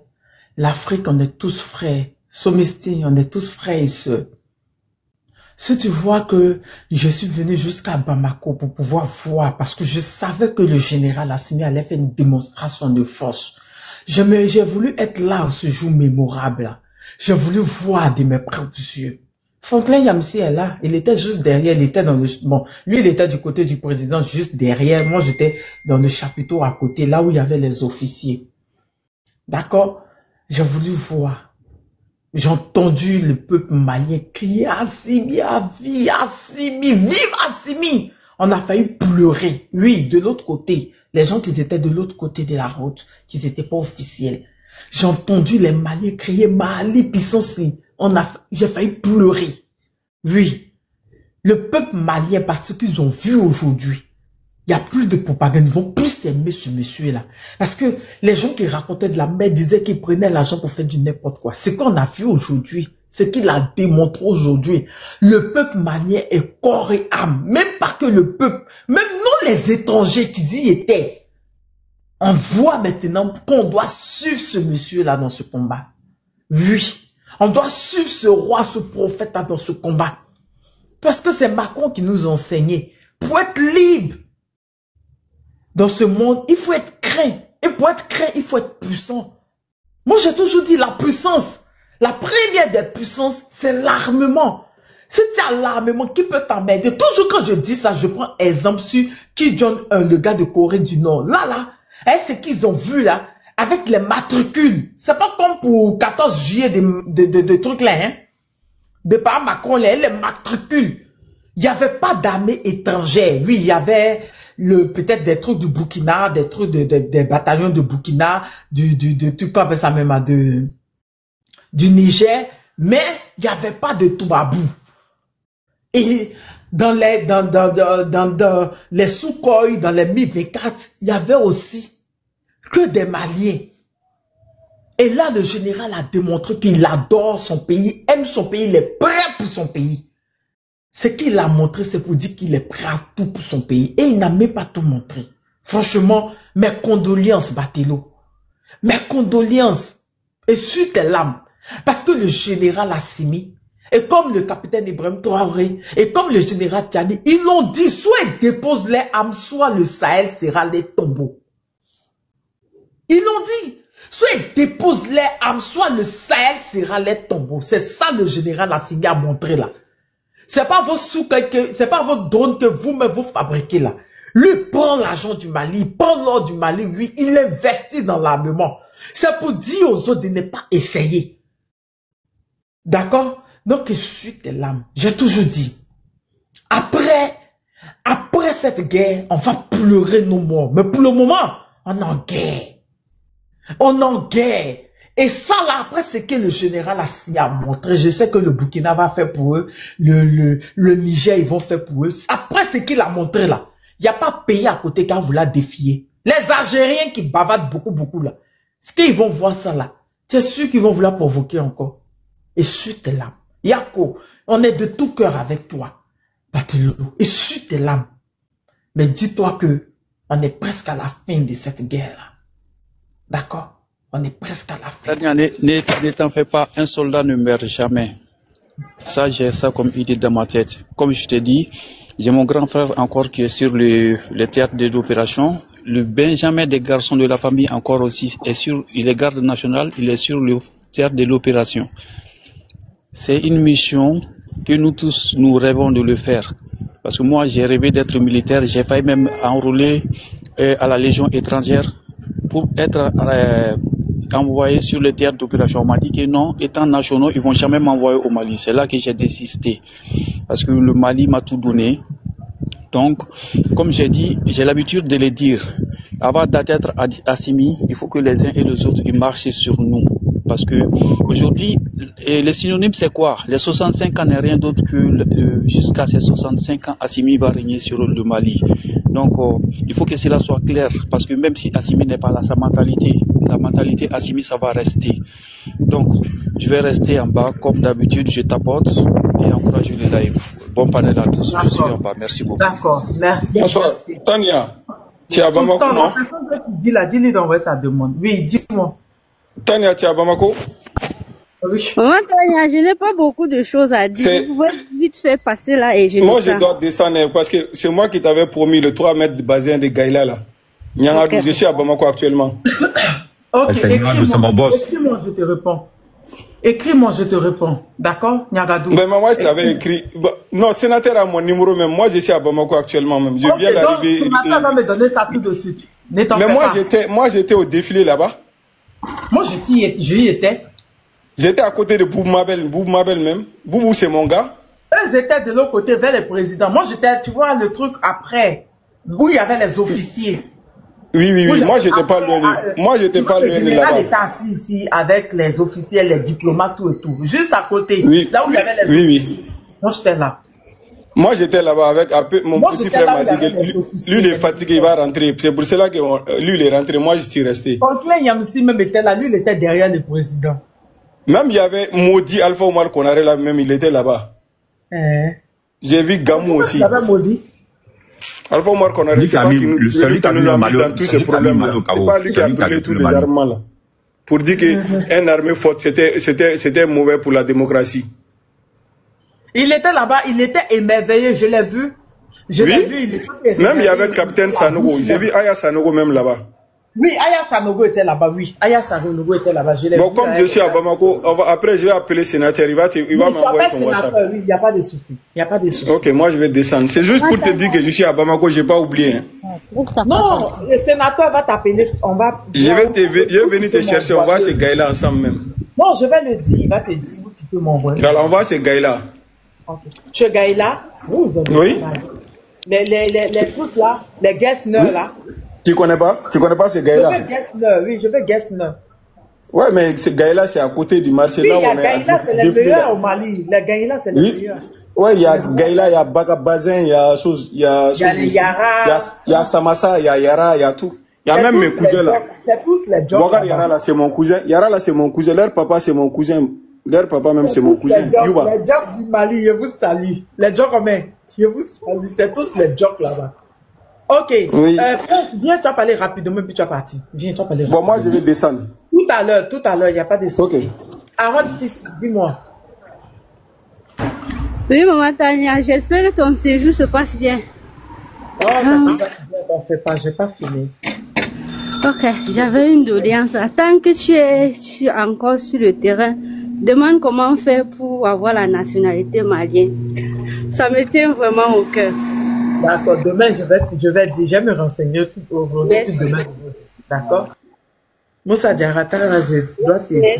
l'Afrique, on est tous frères, Somisti, on est tous frères et sœurs. Si tu vois que je suis venu jusqu'à Bamako pour pouvoir voir, parce que je savais que le général Assimi allait faire une démonstration de force. J'ai voulu être là ce jour mémorable. J'ai voulu voir de mes propres yeux. Franklin Yamsi est là. Il était juste derrière. Il était dans le... Bon, lui, il était du côté du président, juste derrière. Moi, j'étais dans le chapiteau à côté, là où il y avait les officiers. D'accord? J'ai voulu voir. J'ai entendu le peuple malien crier Assimi, Assimi, vive Assimi! On a failli pleurer. Oui, de l'autre côté. Les gens qui étaient de l'autre côté de la route, qui n'étaient pas officiels. J'ai entendu les Maliens crier Mali, puissance. J'ai failli pleurer. Oui. Le peuple malien, parce qu'ils ont vu aujourd'hui, il n'y a plus de propagande, ils vont plus aimer ce monsieur-là. Parce que les gens qui racontaient de la merde disaient qu'ils prenaient l'argent pour faire du n'importe quoi. Ce qu'on a vu aujourd'hui, ce qu'il a démontré aujourd'hui, le peuple malien est corps et âme. Même pas que le peuple, même nous les étrangers qui y étaient. On voit maintenant qu'on doit suivre ce monsieur-là dans ce combat. Oui, on doit suivre ce roi, ce prophète-là dans ce combat. Parce que c'est Macron qui nous enseignait. Pour être libre dans ce monde, il faut être craint. Et pour être craint, il faut être puissant. Moi, j'ai toujours dit la puissance. La première des puissances, c'est l'armement. Si tu as l'armement, qui peut t'emmerder? Toujours quand je dis ça, je prends exemple sur Kim Jong-un, le gars de Corée du Nord. Là, ce qu'ils ont vu là, avec les matricules. C'est pas comme pour 14 juillet de trucs là, hein. De par Macron, les matricules. Il n'y avait pas d'armée étrangère. Oui, il y avait peut-être des trucs du Burkina, des trucs des bataillons de Burkina, tu peux appeler ça même, du Niger, mais il n'y avait pas de Toubabou. Et dans les Sukhoi, dans les Mi-24, il y avait aussi que des Maliens. Et là, le général a démontré qu'il adore son pays, aime son pays, il est prêt pour son pays. Ce qu'il a montré, c'est pour dire qu'il est prêt à tout pour son pays. Et il n'a même pas tout montré. Franchement, mes condoléances, Batelo. Mes condoléances. Et sur tes lames. Parce que le général Assimi, et comme le capitaine Ibrahim Traoré, et comme le général Tiani, ils l'ont dit, soit ils déposent les âmes, soit le Sahel sera les tombeaux. Ils l'ont dit. Soit ils déposent les âmes, soit le Sahel sera les tombeaux. C'est ça le général Assimi a montré là. C'est pas vos c'est pas votre drone que vous-même vous fabriquez là. Lui prend l'argent du Mali, il prend l'or du Mali, lui, il investit dans l'armement. C'est pour dire aux autres de ne pas essayer. D'accord? Donc, je suis tes lames. J'ai toujours dit, après cette guerre, on va pleurer nos morts. Mais pour le moment, on est en guerre. On est en guerre. Et ça là, après ce que le général Assimi a montré, je sais que le Burkina va faire pour eux, le Niger, ils vont faire pour eux. Après ce qu'il a montré là, il n'y a pas pays à côté qui a voulu défier. Les Algériens qui bavardent beaucoup là, est-ce qu'ils vont voir ça là? Tu es sûr qu'ils vont vouloir provoquer encore? Et sur tes lames. Yako, on est de tout cœur avec toi. Batelo, et sur tes lames. Mais dis-toi que on est presque à la fin de cette guerre là. D'accord? On est presque à la fin. Ne t'en fais pas, un soldat ne meurt jamais. Ça, j'ai ça comme idée dans ma tête. Comme je t'ai dit, j'ai mon grand frère encore qui est sur le théâtre de l'opération. Le Benjamin des garçons de la famille encore aussi il est garde national, il est sur le théâtre de l'opération. C'est une mission que nous tous, nous rêvons de le faire. Parce que moi, j'ai rêvé d'être militaire, j'ai failli même enrôler à la Légion étrangère pour être envoyé sur le théâtre d'opération. On m'a dit que non, étant nationaux, ils ne vont jamais m'envoyer au Mali. C'est là que j'ai désisté. Parce que le Mali m'a tout donné. Donc, comme j'ai dit, j'ai l'habitude de le dire. Avant d'être Assimi, il faut que les uns et les autres ils marchent sur nous. Parce que aujourd'hui, le synonyme c'est quoi? Les 65 ans n'est rien d'autre que jusqu'à ces 65 ans, Assimi va régner sur le Mali. Donc, il faut que cela soit clair. Parce que même si Assimi n'est pas là, la mentalité Assimi, ça va rester. Donc, je vais rester en bas. Comme d'habitude, je tapote et encourage le live. Bon panel à tous. Je suis en bas. Merci beaucoup. D'accord. Merci. Bonsoir. Tania, tu es à Bamako, non? La personne qui dit là, dis-lui d'envoyer sa demande. Oui, dis-moi. Tania, tu es à Bamako? Oui. Maman Tania, je n'ai pas beaucoup de choses à dire. Vous pouvez vite faire passer là et je Moi, je dois descendre parce que c'est moi qui t'avais promis le 3 mètres de bassin de Gaïla là. Okay. Je suis à Bamako actuellement. Ok, écris-moi, je te réponds. Écris-moi, je te réponds. D'accord, Niagadou? Ben, moi, je t'avais écrit. Non, sénateur a mon numéro même. Moi, je suis à Bamako actuellement même. Je viens d'arriver. Le sénateur va me donner ça tout de suite. Mais moi, j'étais au défilé là-bas. Moi, j'y étais. J'étais à côté de Boubou Mabel même. Boubou, c'est mon gars. Eux étaient de l'autre côté vers les présidents. Moi, j'étais, tu vois, le truc après, où il y avait les officiers. Oui. Moi, j'étais pas loin. Moi, j'étais pas loin là-bas. Le général était assis ici avec les officiers, les diplomates, tout et tout. Juste à côté. Oui. Là où il y avait les officiers. Moi, j'étais là. Moi, j'étais là-bas avec mon petit frère m'a dit que lui, il est fatigué, il va rentrer. C'est pour cela que lui, il est rentré. Moi, je suis resté. Franklin Yamsi même était là. Lui, il était derrière le président. Même il y avait Maudit Alpha Omar Konaré là, même il était là-bas. J'ai vu Gamou aussi. Il y avait Maudit. Alpha Omar Konaré, c'est pas qui nous a mis dans tous ces problèmes-là. C'est pas lui qui a brûlé tous les armements là. Pour dire qu'une armée forte, c'était mauvais pour la démocratie. Il était là-bas, il était émerveillé, je l'ai vu. Même il y avait Capitaine Sanogo. J'ai vu Aya Sanogo même là-bas. Oui, Aya Sanogo était là-bas, oui. Aya Sanogo était là-bas. Bon, comme je suis à Bamako, après je vais appeler le sénateur, il va m'envoyer ton WhatsApp. Oui, il n'y a pas de souci. Ok, moi je vais descendre. C'est juste pour te dire que je suis à Bamako, je n'ai pas oublié. Hein. Non, le sénateur va t'appeler, je vais venir te chercher, on va chez Gaïla ensemble même. Non, je vais le dire, il va te dire où tu peux m'envoyer. Alors on va chez Gaïla. Okay. Chez Gaïla, vous avez les trucs là, les Gessner là. Tu connais pas ce Gaïla? Je vais Gessner. Ouais, mais ce Gaïla, c'est à côté du marché. Oui, là, Gaïla, c'est le meilleur au Mali. Le Gaïla, c'est le meilleur. Ouais, il y a Gaïla, il y a Bagabazin, il y a Yara. Il y a Samassa, il y a Yara, il y a tout. Il y a même mes cousins là. C'est tous les jobs. Regarde, Yara là, c'est mon cousin. Yara là, c'est mon cousin. Leur papa, c'est mon cousin. Leur papa même, c'est mon cousin. Yuba. Les jobs du Mali, je vous salue. Les jobs comment? Je vous salue. C'est tous les jobs là-bas. Ok. Oui. Viens, tu vas parler rapidement, puis tu vas partir. Viens, tu vas parler rapidement. Bon, moi, je vais descendre. Tout à l'heure, il n'y a pas de souci. Ok. Aaron 6, dis-moi. Oui, Maman Tania, j'espère que ton séjour se passe bien. Oh, ça se passe bien, t'en fais pas, j'ai pas fini. Ok, j'avais une doléance. Tant que tu es encore sur le terrain, demande comment faire pour avoir la nationalité malienne. Ça me tient vraiment au cœur. D'accord, demain je vais me renseigner tout aujourd'hui, demain. D'accord? Moussa Diarra, je dois t'aider.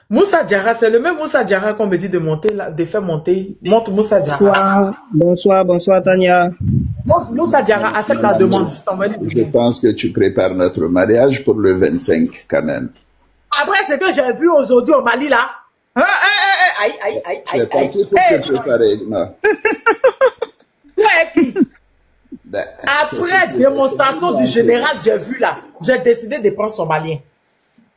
Moussa Diarra, c'est le même Moussa Diarra qu'on me dit de monter, de faire monter. Monte Moussa Diarra. Bonsoir Tania. Monte Moussa Diarra, accepte la demande. Je pense que tu prépares notre mariage pour le 25 quand même. Après ce que j'ai vu aujourd'hui au Mali là. Aïe. Tu es parti pour te préparer, non? Ouais, après démonstration du général, j'ai vu là, j'ai décidé de prendre son malien.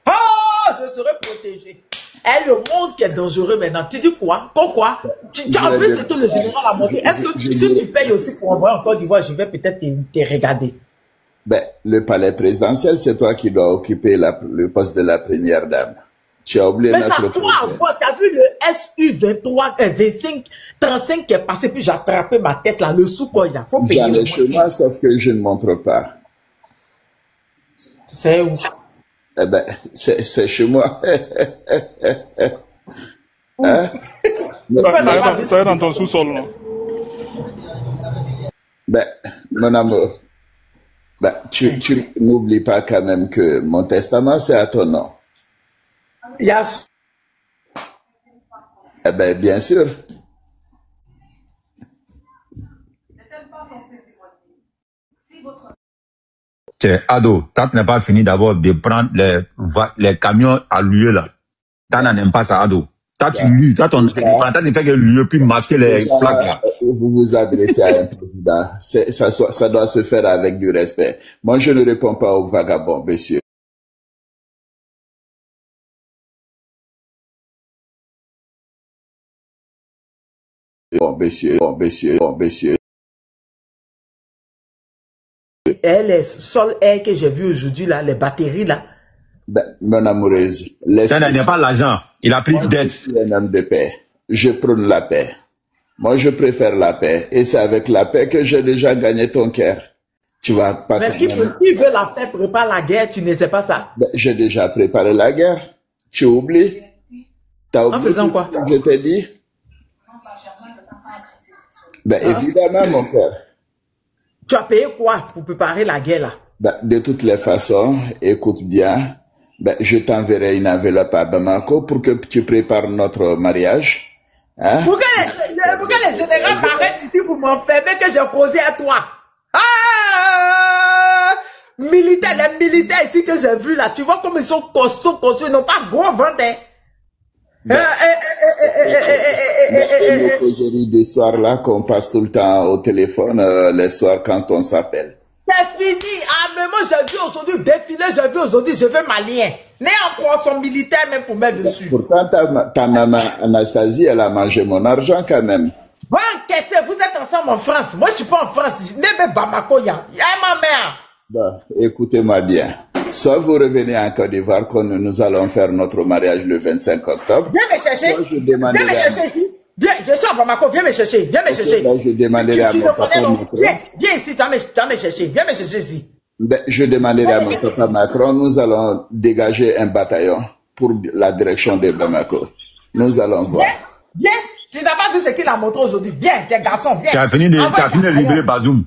Oh, je serai protégé. Et le monde qui est dangereux maintenant, tu dis quoi? Pourquoi? En plus, c'est tout le général à monter. Est-ce que si tu payes aussi pour envoyer en Côte d'Ivoire, je vais peut-être te regarder? Le palais présidentiel, c'est toi qui dois occuper le poste de la première dame. Tu as oublié notre président. Tu as vu le SU 23, 25, 35 qui est passé, puis j'ai attrapé ma tête là, le sous-quoi, il faut payer. J'en ai chez moi, sauf que je ne montre pas. C'est où? C'est chez moi. Hein? Ça est dans ton sous-sol, non? Mon amour, tu n'oublies pas quand même que mon testament, c'est à ton nom. Yes. Bien sûr. Ado, tant n'est pas fini d'abord de prendre les camions à louer là. Tant n'aime pas ça, Ado. Tant tu loues, tant tu fais que louer puis masquer les plaques là. Vous vous adressez à un président. Ça doit se faire avec du respect. Moi, je ne réponds pas aux vagabonds, messieurs. Messieurs. Et les sols air que j'ai vu aujourd'hui là, les batteries là, Mon amoureuse, ça n'est pas l'argent. Il a pris dette. Je suis un homme de paix. Je prône la paix. Moi, je préfère la paix. Et c'est avec la paix que j'ai déjà gagné ton cœur. Tu vas pas. Mais qui veut la paix prépare la guerre, tu ne sais pas ça. J'ai déjà préparé la guerre. Tu oublies? T'as oublié? En faisant quoi? Je t'ai dit? Évidemment, mon père. Tu as payé quoi pour préparer la guerre là? De toutes les façons, écoute bien. Je t'enverrai une enveloppe à Bamako pour que tu prépares notre mariage. Hein? Pourquoi les généraux m'arrêtent ici pour m'enfermer que j'ai causé à toi? Les militaires ici que j'ai vus là, tu vois comme ils sont costauds, ils n'ont pas gros ventre. Les causeries des soirs là qu'on passe tout le temps au téléphone, les soirs quand on s'appelle. C'est fini. Mais moi j'ai vu aujourd'hui défiler, je veux malien. Né en poisson militaire même pour mettre dessus. Pourtant ta maman Anastasie, elle a mangé mon argent quand même. Va encaisser, vous êtes ensemble en France. Moi je suis pas en France, je n'ai pas Bamako, il y a ma mère. Écoutez-moi bien. Soit vous revenez en Côte d'Ivoire quand nous allons faire notre mariage le 25 octobre. Viens me chercher. Viens me chercher ici. Viens, je suis à Bamako, viens me chercher. Viens me chercher. Je demanderai à mon papa Macron. Viens ici, tu vas me chercher. Viens me chercher ici. Je demanderai à mon papa Macron, nous allons dégager un bataillon pour la direction de Bamako. Nous allons voir. Viens. Si tu n'as pas vu ce qu'il a montré aujourd'hui, viens, tes garçons, viens. Tu as fini de libérer Bazoum.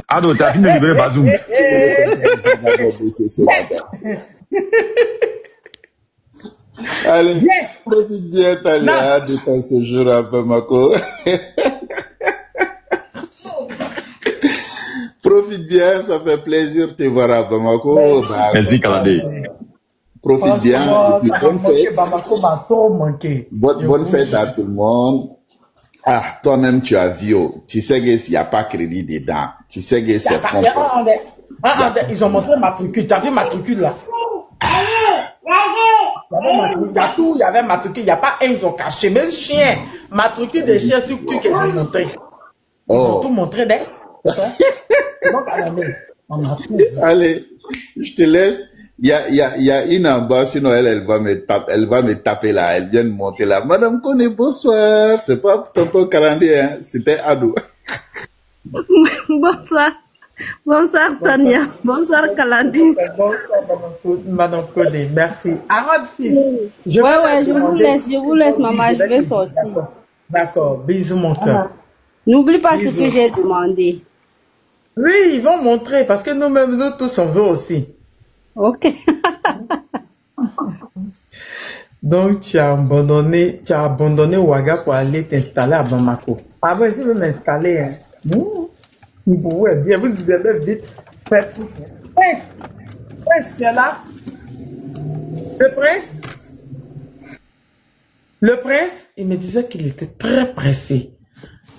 Ado, tu as fini de libérer Bazoum. Allez, profite bien, Talia, de ton séjour à Bamako. Profite bien, ça fait plaisir de te voir à Bamako. Merci, Kalandé. Profite bien. Et puis bonne fête. Fête à tout le monde. Toi-même, tu as vu, tu sais qu'il n'y a pas crédit dedans. Tu sais que c'est fond. Ils ont montré matricule. Tu as vu matricule là? Il y a tout, il y avait matricule. Il n'y a pas un, ils ont caché. Même chien, matricule des chiens sur tout qu'ils ont montré. Ils ont tout montré d'elle. Allez, je te laisse. Il y a une en bas, sinon elle va me taper là, elle vient de monter là. Madame Koné, bonsoir. C'est pas Tonton Kalandi, hein, c'était Adou. Bonsoir. Bonsoir Tania. Bonsoir Kalandi. Bonsoir Madame Koné, merci. Arrête fils. Je vous laisse maman, je vais sortir. D'accord, bisous mon cœur. N'oublie pas ce que j'ai demandé. Oui, ils vont montrer parce que nous-mêmes, nous tous, on veut aussi. Ok. Donc, tu as abandonné Ouaga pour aller t'installer à Bamako. Ah bon, si vous m'installer, hein. Vous bien, vous avez vite fait tout. Prince, tu es là? Le prince, il me disait qu'il était très pressé.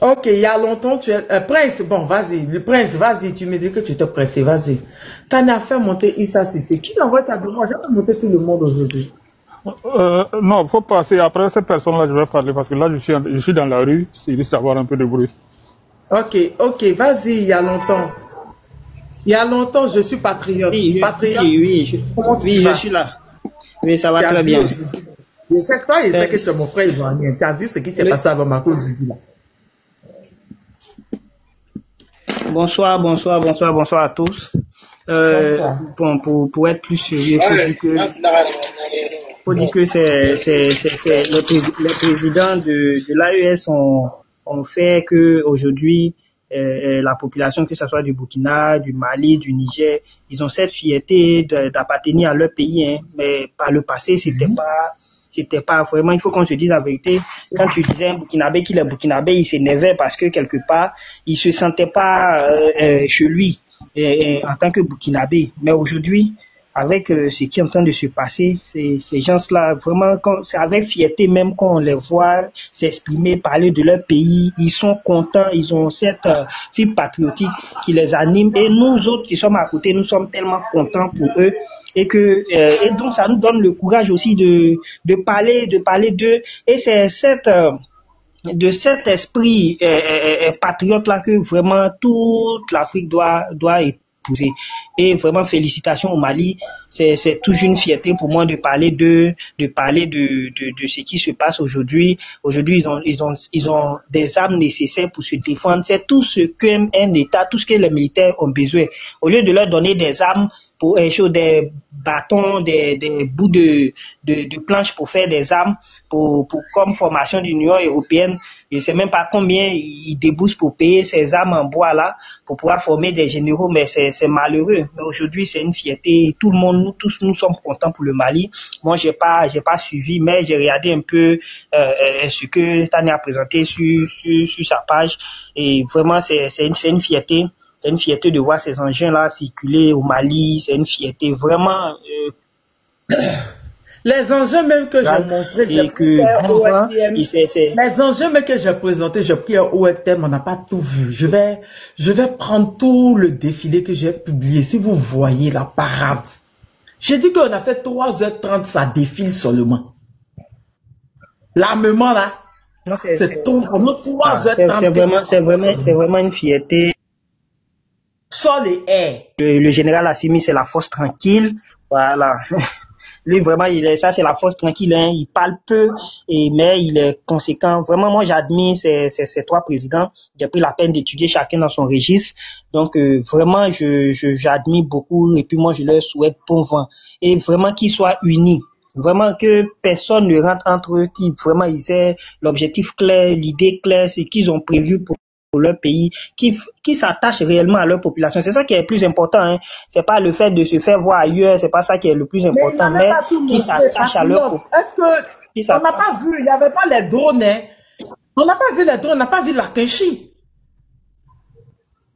Ok, il y a longtemps, tu es... Prince, bon, vas-y. Le prince, vas-y, tu me dis que tu étais pressé, vas-y. T'as fait monter Issa Sissé. Qui l'envoie ta demande? J'ai fait monter tout le monde aujourd'hui. Non, il faut passer. Après cette personne-là, je vais parler parce que là, je suis dans la rue. Il risque d'avoir un peu de bruit. Ok, vas-y, il y a longtemps. Il y a longtemps, je suis patriote. Oui, je suis là. Oui, ça va très bien. Je sais que ça, je sais que c'est mon frère ivoirien. Tu as vu ce qui s'est passé à Bamako aujourd'hui là? Bonsoir à tous. Bon, pour être plus sérieux, faut dire que c'est les présidents de l'AES ont fait que aujourd'hui la population, que ce soit du Burkina, du Mali, du Niger, ils ont cette fierté d'appartenir à leur pays, hein, mais par le passé c'était pas vraiment, il faut qu'on se dise la vérité. Quand tu disais un Burkinabé qu'il est Burkinabé, il s'énervait parce que quelque part il se sentait pas chez lui en tant que Burkinabé. Mais aujourd'hui, avec ce qui est en train de se passer, ces gens-là, vraiment, c'est avec fierté même qu'on les voit s'exprimer, parler de leur pays, ils sont contents, ils ont cette fibre patriotique qui les anime, et nous autres qui sommes à côté, nous sommes tellement contents pour eux, et donc ça nous donne le courage aussi de parler d'eux, et c'est de cet esprit patriote là que vraiment toute l'Afrique doit poser. Et vraiment, félicitations au Mali. C'est toujours une fierté pour moi de parler de ce qui se passe aujourd'hui. Aujourd'hui, ils ont des armes nécessaires pour se défendre. C'est tout ce qu'un État, tout ce que les militaires ont besoin. Au lieu de leur donner des armes, pour des bâtons, des bouts de planches pour faire des armes, comme formation de l'Union européenne. Je ne sais même pas combien ils déboursent pour payer ces armes en bois là, pour pouvoir former des généraux, mais c'est malheureux. Mais aujourd'hui, c'est une fierté. Tout le monde, nous tous, nous sommes contents pour le Mali. Moi, j'ai pas suivi, mais j'ai regardé un peu ce que Tania a présenté sur sa page. Et vraiment, c'est une fierté. C'est une fierté de voir ces engins-là circuler au Mali. C'est une fierté vraiment. Les engins même que j'ai montrés, les engins même que j'ai présentés, j'ai pris un OFTM, on n'a pas tout vu. Je vais prendre tout le défilé que j'ai publié. Si vous voyez la parade, j'ai dit qu'on a fait 3h30, ça défile seulement. L'armement là, c'est tout pendant 3h30. C'est vraiment une fierté. Sol et air. Le général Assimi, c'est la force tranquille. Voilà. Lui, vraiment, ça, c'est la force tranquille. Hein. Il parle peu, mais il est conséquent. Vraiment, moi, j'admire ces trois présidents. J'ai pris la peine d'étudier chacun dans son registre. Donc, vraiment, j'admire beaucoup. Et puis, moi, je leur souhaite bon vent. Et vraiment qu'ils soient unis. Vraiment que personne ne rentre entre eux, qui vraiment ils aient l'objectif clair, l'idée claire, c'est qu'ils ont prévu pour leur pays, qui s'attachent réellement à leur population. C'est ça qui est le plus important. Hein. C'est pas le fait de se faire voir ailleurs, c'est pas ça qui est le plus important, mais qui s'attachent à leur population. Est-ce que on n'a pas vu, il n'y avait pas les drones, hein. On n'a pas vu les drones, on n'a pas vu la Kenchi.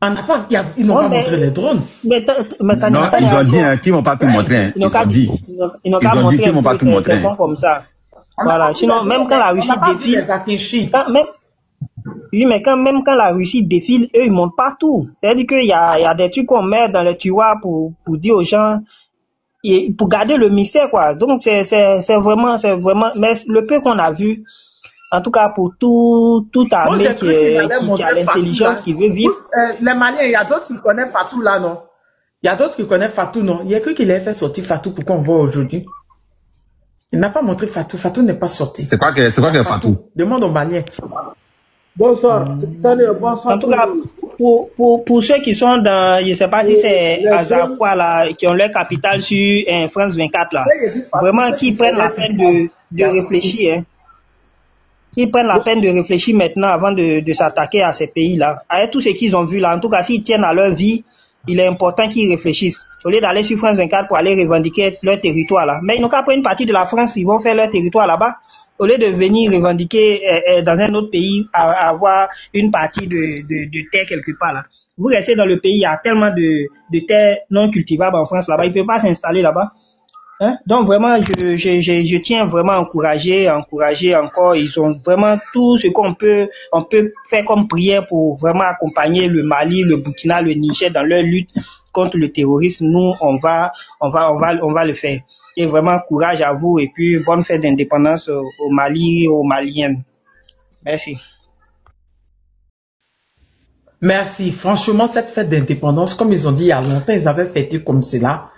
On n'a pas, ils n'ont pas montré les drones. Non, ils ont dit qu'ils ne vont pas tout montrer. Hein. Ils ont dit qu'ils ne vont pas tout montrer. Comme ça. Voilà. Sinon, même quand la Russie défile, oui, mais même quand la Russie défile, eux, ils montent partout. C'est-à-dire qu'il y a des trucs qu'on met dans les tiroirs pour dire aux gens, et pour garder le mystère, quoi. Donc, c'est vraiment, mais le peu qu'on a vu, en tout cas pour tout armée qui a l'intelligence, qui veut vivre. Les Maliens, il y a d'autres qui connaissent Fatou là, non? Il y a d'autres qui connaissent Fatou, non? Il y a cru qu'il ait fait sortir Fatou pour qu'on voit aujourd'hui. Il n'a pas montré Fatou. Fatou n'est pas sorti. C'est quoi que Fatou? Demande aux Maliens. Bonsoir. En tout cas, pour ceux qui sont dans, je ne sais pas si c'est Azafua là, qui ont leur capitale sur France 24 là, vraiment qui prennent la peine de réfléchir, hein. Qui prennent la peine de réfléchir maintenant avant de s'attaquer à ces pays-là. Avec tout ce qu'ils ont vu là, en tout cas, s'ils tiennent à leur vie, il est important qu'ils réfléchissent. Au lieu d'aller sur France 24 pour aller revendiquer leur territoire là. Mais ils n'ont qu'à prendre une partie de la France, ils vont faire leur territoire là-bas. Au lieu de venir revendiquer dans un autre pays, avoir une partie de terre quelque part là. Vous restez dans le pays, il y a tellement de terres non cultivables en France là-bas, ils ne peuvent pas s'installer là-bas. Hein? Donc vraiment, je tiens vraiment à encourager encore. Ils ont vraiment tout ce qu'on peut faire comme prière pour vraiment accompagner le Mali, le Burkina, le Niger dans leur lutte contre le terrorisme. Nous, on va le faire. Et vraiment courage à vous et puis bonne fête d'indépendance au Mali et aux Maliennes. Merci. Merci. Franchement, cette fête d'indépendance, comme ils ont dit il y a longtemps, ils avaient fêté comme cela.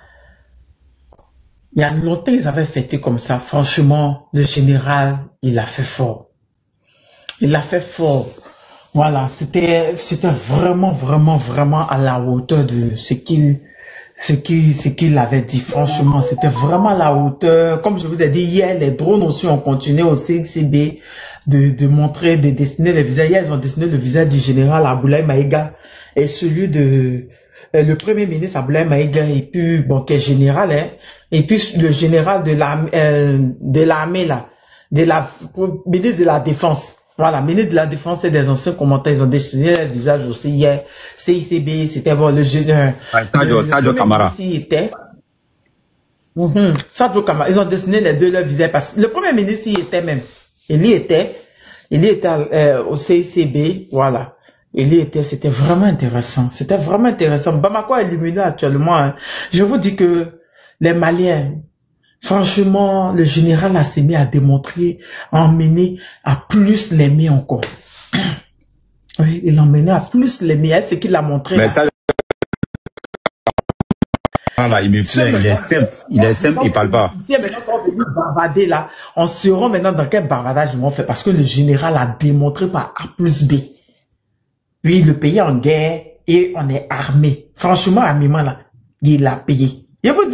Il y a longtemps, ils avaient fêté comme ça. Franchement, le général, il a fait fort. Il a fait fort. Voilà, c'était vraiment, vraiment, vraiment à la hauteur de ce qu'il avait dit. Franchement, c'était vraiment à la hauteur. Comme je vous ai dit hier, les drones aussi ont continué au CXCB de montrer, de dessiner les visages. Hier, ils ont dessiné le visage du général Aboulaye Maïga et celui de le premier ministre Aboulaye Maïga et puis bon qui est général, hein, et puis le général de l'armée là, ministre de la défense. Voilà, ministre de la défense et des anciens commentaires, ils ont dessiné le visage aussi hier. CICB, c'était bon, le général. Sadio Kamara. Sadio Kamara. Ils ont dessiné les deux leurs visages parce que le premier ministre y était même. Il y était au CICB, voilà. Il y était, c'était vraiment intéressant. C'était vraiment intéressant. Bamako est illuminé actuellement. Hein. Je vous dis que les Maliens, franchement, le général Assimi a démontré, a emmené à plus l'aimer encore. Oui, il a emmené à plus l'aimer. C'est ce qu'il a montré. Mais ça, là, il me plaît, il est simple, il parle pas. Si maintenant on va venir bavarder là, on sera maintenant dans quel bavardage ils vont faire parce que le général a démontré par A plus B. Oui, le pays est en guerre et on est armé. Franchement, armement là, il l'a payé. Je vous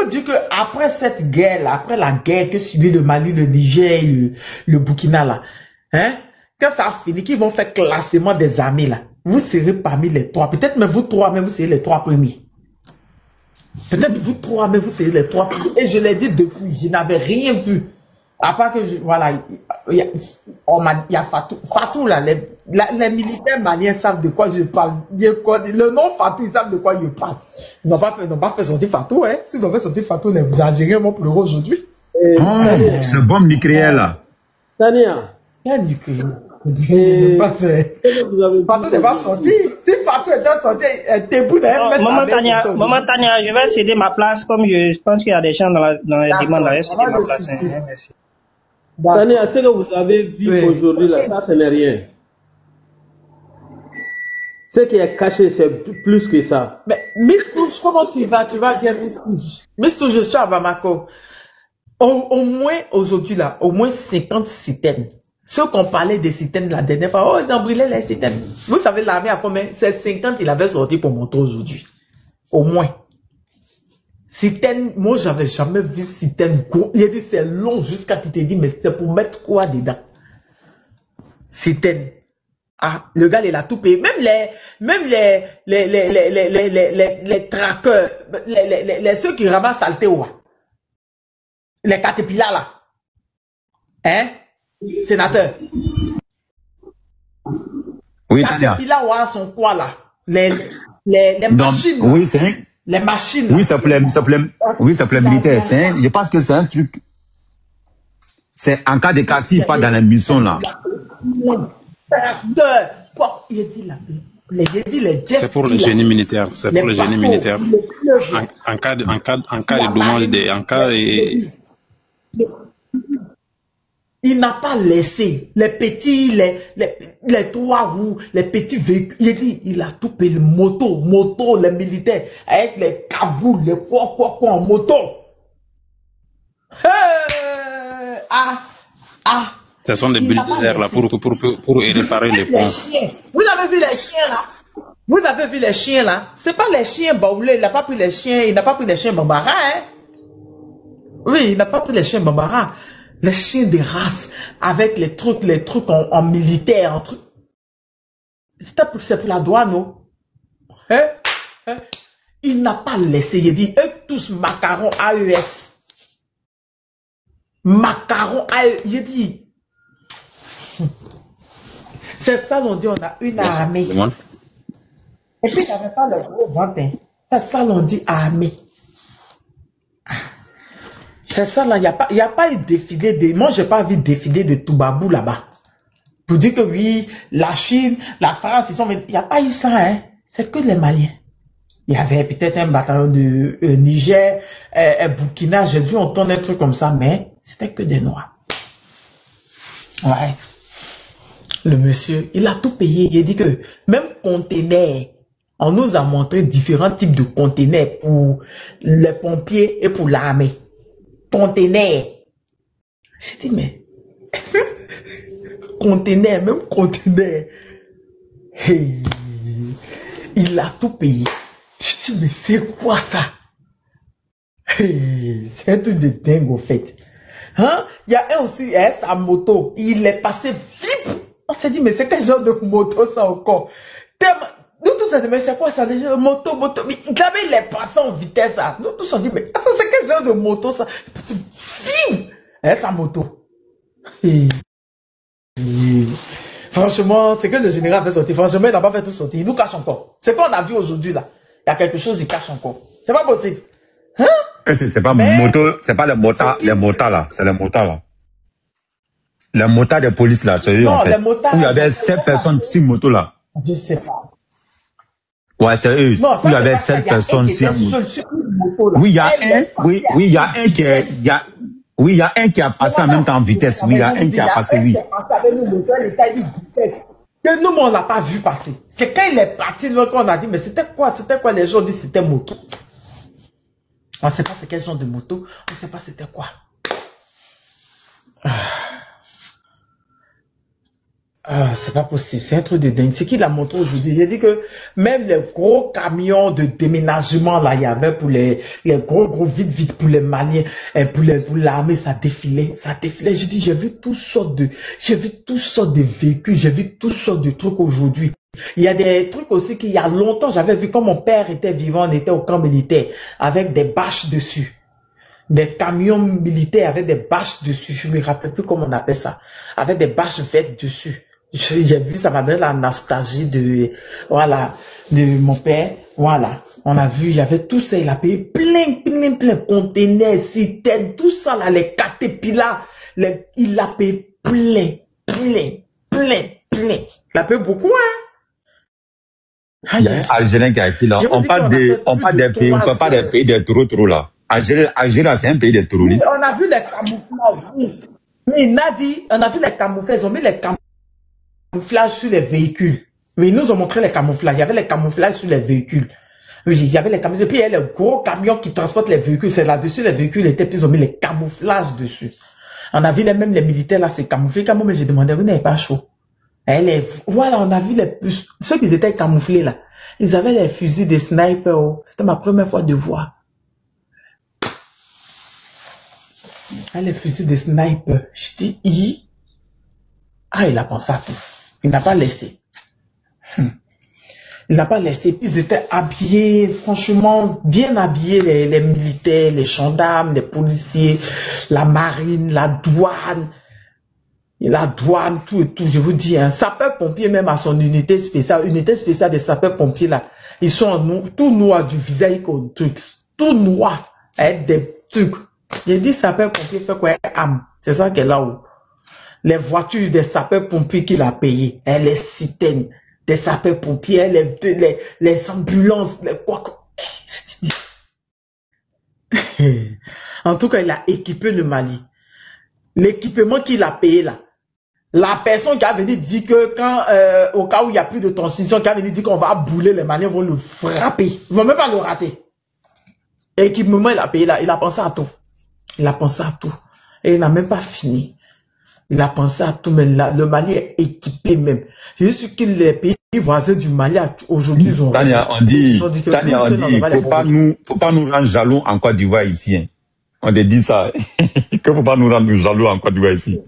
dis, que après cette guerre là, après la guerre que subit le Mali, le Niger, le Burkina là, quand ça a fini, qu'ils vont faire classement des armées là, vous serez parmi les 3. Peut-être même vous 3, mais vous serez les 3 premiers. Peut-être vous 3, mais vous serez les 3 premiers. Et je l'ai dit depuis, je n'avais rien vu. À part que, voilà, il y a Fatou. Fatou là, les militaires maliens savent de quoi je parle. Le nom Fatou, ils savent de quoi je parle. Ils n'ont pas fait sortir Fatou, hein. S'ils ont fait sortir Fatou, les Algériens vont pleurer aujourd'hui. C'est bombe nucléaire là. Tania. Quel nucléaire? Fatou n'est pas sorti. Si Fatou était sorti, debout d'ailleurs. Maman Tania, je vais céder ma place comme je pense qu'il y a des gens dans les demandes d'ailleurs. Céder ma place. Merci. Tania, ce que vous avez vu aujourd'hui là, ça ce n'est rien. Ce qui est caché, c'est plus que ça. Mais Mistouche, comment tu vas? Tu vas bien, Mistouche? Mistouche, je suis à Bamako. Au moins, aujourd'hui là, au moins 50 citernes. Ceux qu'on parlait des citernes la dernière fois, oh, ils ont brûlé les citernes. Vous savez, l'armée a combien? C'est 50, il avait sorti pour montrer aujourd'hui. Au moins. Citerne, moi, j'avais jamais vu citerne. Il a dit, c'est long jusqu'à qu'il te dit, mais c'est pour mettre quoi dedans? Citerne. Ah, le gars, il a tout payé. Même les traqueurs, ceux qui ramassent Altéoua. Les caterpillars là. Hein? Sénateur. Oui, Tania. Les caterpillars sont quoi là? Les machines. Oui, c'est les machines. Oui, ça plaît militaire. Je pense que c'est un truc. C'est en cas de cas, s'il pas dans la mission là. C'est pour le génie militaire. C'est pour le génie militaire. En cas de dommage, en cas il n'a pas laissé les petits, les 3 roues, les petits véhicules. Il dit, il a tout payé, les motos, les militaires, avec les caboules, les quoi en moto. Ce sont des bulldozers là pour réparer les ponts. Vous avez vu les chiens là? Vous avez vu les chiens là? C'est pas les chiens baoulés, il n'a pas pris les chiens, Bambara, hein? Oui, il n'a pas pris les chiens Bambara. Les chiens de race, avec les trucs en militaire, c'est pour la douane, non? Il n'a pas laissé, il dit, eux tous macarons AES. Macarons AES, il dit. C'est ça, l'on dit, on a une armée. Et puis, il n'y avait pas le gros ventre. C'est ça, l'on dit armée. C'est ça là, il n'y a pas eu défilé moi j'ai pas vu défilé de Toubabou là-bas. Pour dire que oui, la Chine, la France, il n'y a pas eu ça, hein. C'est que les Maliens. Il y avait peut-être un bataillon de Niger, Burkina, j'ai dû entendre un truc comme ça, mais c'était que des Noirs. Ouais. Le monsieur, il a tout payé. Il a dit que même conteneur, on nous a montré différents types de conteneurs pour les pompiers et pour l'armée. Conteneur. J'ai dit, mais conteneur, même conteneur. Hey, il a tout payé. Je dis, mais c'est quoi ça? Hey, c'est un truc de dingue au fait. Hein? Il y a un aussi, sa moto, il est passé vite. On s'est dit, mais c'est quel genre de moto ça encore? Nous tous on dit, mais c'est quoi ça déjà? Moto. Mais d'abord il est passé en vitesse. Ça. Nous tous on dit, mais attends, c'est quel genre de moto ça? Sa moto. Franchement, c'est que le général fait sortir. Franchement, il n'a pas fait tout sortir. Il nous cache encore. C'est quoi on a vu aujourd'hui là? Il y a quelque chose, il cache encore. C'est pas possible. Hein? C'est pas moto, c'est pas les motards là. C'est les motards là. Les motards de police là, c'est eux en fait. Où il y avait 7 personnes, 6 motos là. Je sais pas. Ouais, c'est eux. Non, où il y avait 7 personnes, 6 motos. Oui, il y a un, oui, il y a un qui est, oui, il y a un qui a passé en même temps en vitesse. Oui, il y a un qui a passé, oui. Que nous, on l'a pas vu passer. C'est quand il est parti, qu'on a dit, mais c'était quoi les gens disent c'était moto. On ne sait pas c'est quel genre de moto. On ne sait pas c'était quoi. C'est pas possible. C'est un truc de dingue. C'est qui l'a montré aujourd'hui? J'ai dit que même les gros camions de déménagement, là, il y avait pour les gros vite pour les Maliens, et pour l'armée, ça défilait. J'ai dit, j'ai vu toutes sortes de véhicules, j'ai vu toutes sortes de trucs aujourd'hui. Il y a des trucs aussi qu'il y a longtemps, j'avais vu quand mon père était vivant, on était au camp militaire, avec des bâches dessus. Des camions militaires avec des bâches dessus. Je me rappelle plus comment on appelle ça. Avec des bâches vertes dessus. J'ai vu, ça m'a donné la nostalgie de mon père. Voilà. On a vu, il y avait tout ça, il a payé plein, conteneurs, citernes, tout ça là, les caterpillars, il a payé plein. Il a payé beaucoup, hein. Il y a un Algérien qui a écrit là. On parle des pays, on parle pas des pays des trop là. Algérie, c'est un pays de terroristes. On a vu les camouflages. Mais Nadi, on a vu les camouflages. Ils ont mis les camouflages sur les véhicules. Mais ils nous ont montré les camouflages. Il y avait les camouflages sur les véhicules. Oui, il y avait les camouflages. Puis il y a les gros camions qui transportent les véhicules. C'est là-dessus, les véhicules étaient, puis ils ont mis les camouflages dessus. On a vu même les militaires là, c'est camouflé. Quand moi, j'ai demandé, vous n'avez pas chaud. Voilà, on a vu ceux qui étaient camouflés là. Ils avaient les fusils des snipers. Oh. C'était ma première fois de voir. Les fusils de sniper. Je dis, il a pensé à tout. Il n'a pas laissé. Il n'a pas laissé. Puis ils étaient habillés, franchement, bien habillés, les militaires, les gendarmes, les policiers, la marine, la douane, tout et tout. Je vous dis, un sapeur-pompier, même à son unité spéciale des sapeurs-pompiers là, ils sont tout noirs du visage comme truc. Tout noir. Avec des trucs. J'ai dit sapeur-pompier fait quoi? C'est ça qu'elle est là-haut. Les voitures des sapeurs-pompiers qu'il a payées, les citernes des sapeurs-pompiers, les ambulances, les quoi. En tout cas, il a équipé le Mali. L'équipement qu'il a payé là. La personne qui a venu dire que quand, au cas où il n'y a plus de transmission, qui a venu dire qu'on va bouler, les Maliens vont le frapper. Ils vont même pas le rater. L'équipement, il a payé là. Il a pensé à tout. Il a pensé à tout. Et il n'a même pas fini. Il a pensé à tout, mais le Mali est équipé même. Je suis sûr que les pays voisins du Mali, aujourd'hui, ils ont... Tania, on dit, faut pas nous rendre jaloux en Côte d'Ivoire ici. Hein. On te dit ça. Que faut pas nous rendre jaloux en Côte d'Ivoire ici.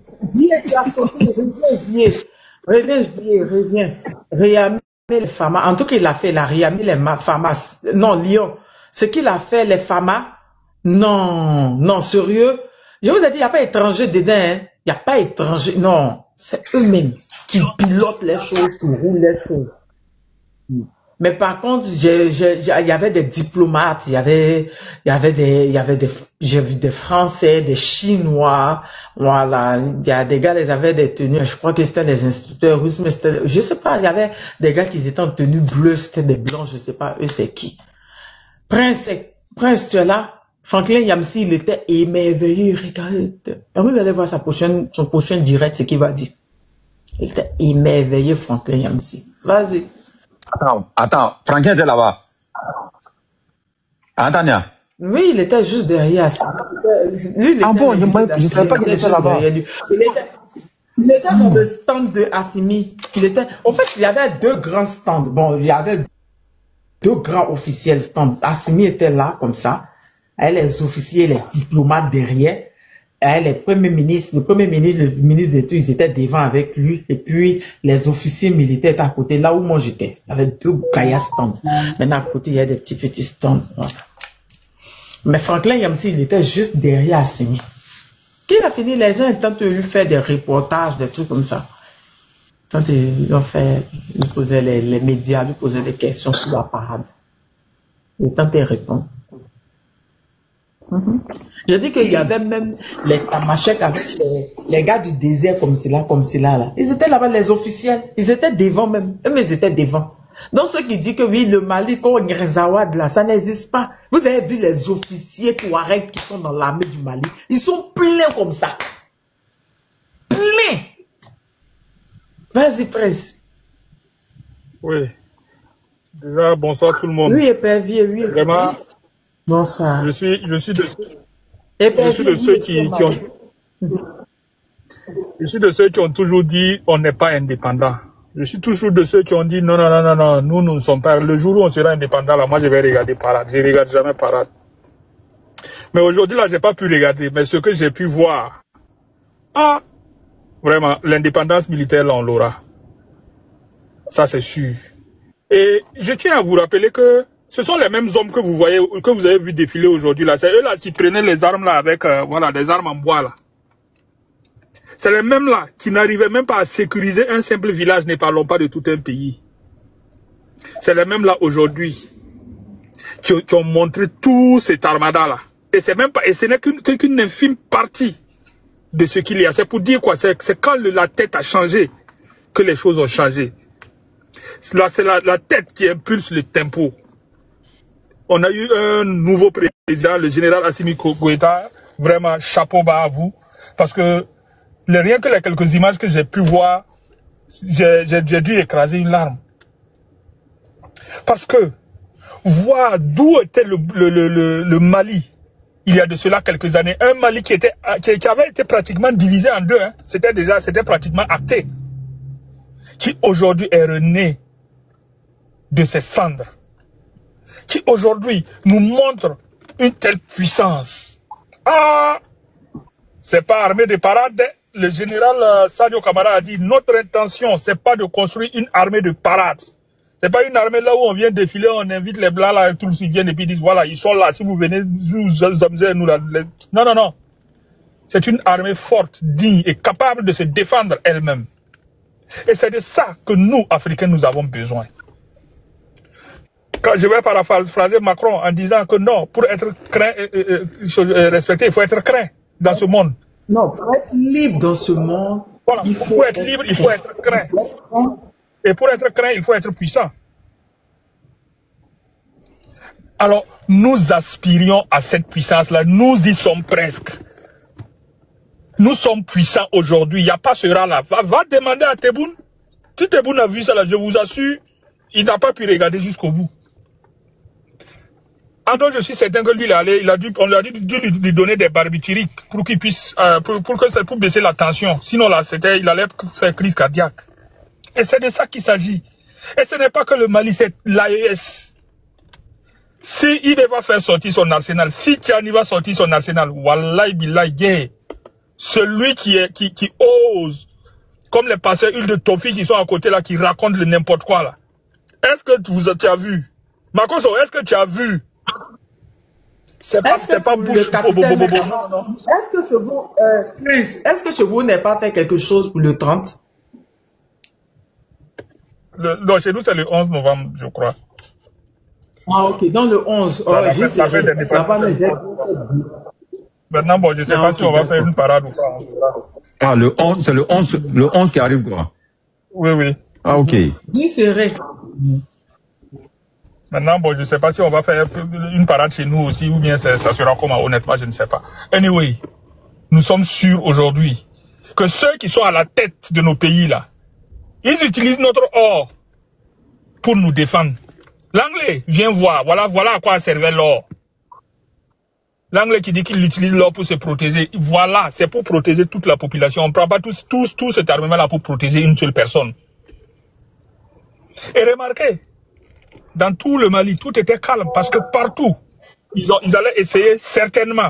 Reviens. Réami les FAMA. En tout cas, il a fait, il a réami les FAMA. Non, Lyon. Ce qu'il a fait, les FAMA, non, sérieux. Je vous ai dit, il n'y a pas étranger dedans, hein. Il n'y a pas étranger, non. C'est eux-mêmes qui pilotent les choses, qui roulent les choses. Mais par contre, il y avait des diplomates, j'ai vu des Français, des Chinois, voilà. Il y a des gars, ils avaient des tenues, je crois que c'était des instituteurs russes, mais je sais pas, il y avait des gars qui étaient en tenue bleue, c'était des blancs, je sais pas, eux c'est qui. Prince, tu es là? Franklin Yamsi, il était émerveillé, regardez. Vous allez voir son prochain direct, ce qu'il va dire. Il était émerveillé, Franklin Yamsi. Vas-y. Attends, Franklin était là-bas. Tania? Oui, il était juste derrière. Lui, je ne savais pas qu'il était là-bas. Il était dans le stand de Assimi. En fait, il y avait deux grands stands. Bon, il y avait deux grands officiels stands. Assimi était là, comme ça. Les officiers, les diplomates derrière, le premier ministre, le ministre d'études, ils étaient devant avec lui, et puis les officiers militaires étaient à côté, là où moi j'étais, avec deux gaillards stands. Maintenant à côté, il y a des petits stands. Voilà. Mais Franklin Yamsi, il était juste derrière Assimi. Quand il a fini, les gens tentent de lui faire des reportages, des trucs comme ça. Quand ils posaient les médias, lui posaient des questions sur la parade. Il tentait de répondre. Je dis qu'il y avait même les tamasheks avec les gars du désert comme cela, là. Ils étaient là-bas, les officiels. Ils étaient devant même. Eux, mais ils étaient devant. Donc, ceux qui disent que oui, le Mali, comme Ngrezawad, là, ça n'existe pas. Vous avez vu les officiers Touaregs qui sont dans l'armée du Mali. Ils sont pleins comme ça. Pleins. Vas-y, Prince. Oui. Déjà, bonsoir tout le monde. Oui, épervier, oui. Vraiment. Bonsoir. Je suis de ceux qui ont... Je suis de ceux qui ont toujours dit on n'est pas indépendant. Je suis toujours de ceux qui ont dit non, nous ne sommes pas. Le jour où on sera indépendant, là, moi je vais regarder Parade. Je ne regarde jamais Parade. Mais aujourd'hui, là, j'ai pas pu regarder. Mais ce que j'ai pu voir, vraiment, l'indépendance militaire, là, on l'aura. Ça, c'est sûr. Et je tiens à vous rappeler que ce sont les mêmes hommes que vous voyez, que vous avez vu défiler aujourd'hui, là. C'est eux, là, qui prenaient les armes, là, avec, voilà, des armes en bois, là. C'est les mêmes, là, qui n'arrivaient même pas à sécuriser un simple village, ne parlons pas de tout un pays. C'est les mêmes, là, aujourd'hui, qui ont montré tout cet armada-là. Et c'est même pas, et ce n'est qu'une infime partie de ce qu'il y a. C'est pour dire quoi? C'est quand la tête a changé que les choses ont changé. Là, c'est la tête qui impulse le tempo. On a eu un nouveau président, le général Assimi Goïta. Vraiment, chapeau bas à vous. Parce que rien que les quelques images que j'ai pu voir, j'ai dû écraser une larme. Parce que voir d'où était le Mali, il y a de cela quelques années, un Mali qui avait été pratiquement divisé en deux, hein. C'était pratiquement acté, qui aujourd'hui est rené de ses cendres, qui aujourd'hui nous montre une telle puissance. C'est pas armée de parade. Le général Sadio Kamara a dit notre intention, c'est pas de construire une armée de parade. C'est pas une armée là où on vient défiler, on invite les blancs là, tous ils viennent et puis ils disent voilà, ils sont là, si vous venez, nous là. Non. C'est une armée forte, digne et capable de se défendre elle-même. Et c'est de ça que nous, Africains, nous avons besoin. Quand je vais paraphraser Macron en disant que non, pour être craint, respecté, il faut être craint dans ce monde. Non, pour être libre dans ce monde, voilà, pour être libre, il faut être craint. Et pour être craint, il faut être puissant. Alors, nous aspirions à cette puissance-là. Nous y sommes presque. Nous sommes puissants aujourd'hui. Il n'y a pas ce rat-là. Va demander à Tebboune. Si Tebboune a vu ça, là, je vous assure, il n'a pas pu regarder jusqu'au bout. Donc, je suis certain que lui, on lui a dit de lui donner des barbituriques pour qu'il puisse, pour baisser la tension. Sinon, là, il allait faire crise cardiaque. Et c'est de ça qu'il s'agit. Et ce n'est pas que le Mali, c'est l'AES. Si il va faire sortir son arsenal, si Tiani va sortir son arsenal, wallahi billahi gay, celui qui ose, comme les pasteurs Huile de Tofi qui sont à côté là, qui racontent le n'importe quoi là. Est-ce que tu as vu? Makoso, est-ce que tu as vu? C'est pas bouche. Est-ce que vous n'avez pas fait quelque chose pour le 30? Non, chez nous, c'est le 11 novembre, je crois. Ok, dans le 11. Maintenant, bon, je ne sais pas si on va faire une parade ou pas. Le 11, c'est le 11 qui arrive, quoi. Oui. Ok. J'y serai. Maintenant, bon, je ne sais pas si on va faire une parade chez nous aussi, ou bien ça sera comment, honnêtement, je ne sais pas. Anyway, nous sommes sûrs aujourd'hui que ceux qui sont à la tête de nos pays, là, ils utilisent notre or pour nous défendre. L'anglais, viens voir, voilà à quoi servait l'or. L'anglais qui dit qu'il utilise l'or pour se protéger, voilà, c'est pour protéger toute la population. On ne prend pas tout cet armement-là pour protéger une seule personne. Et remarquez, dans tout le Mali, tout était calme parce que partout, ils allaient essayer certainement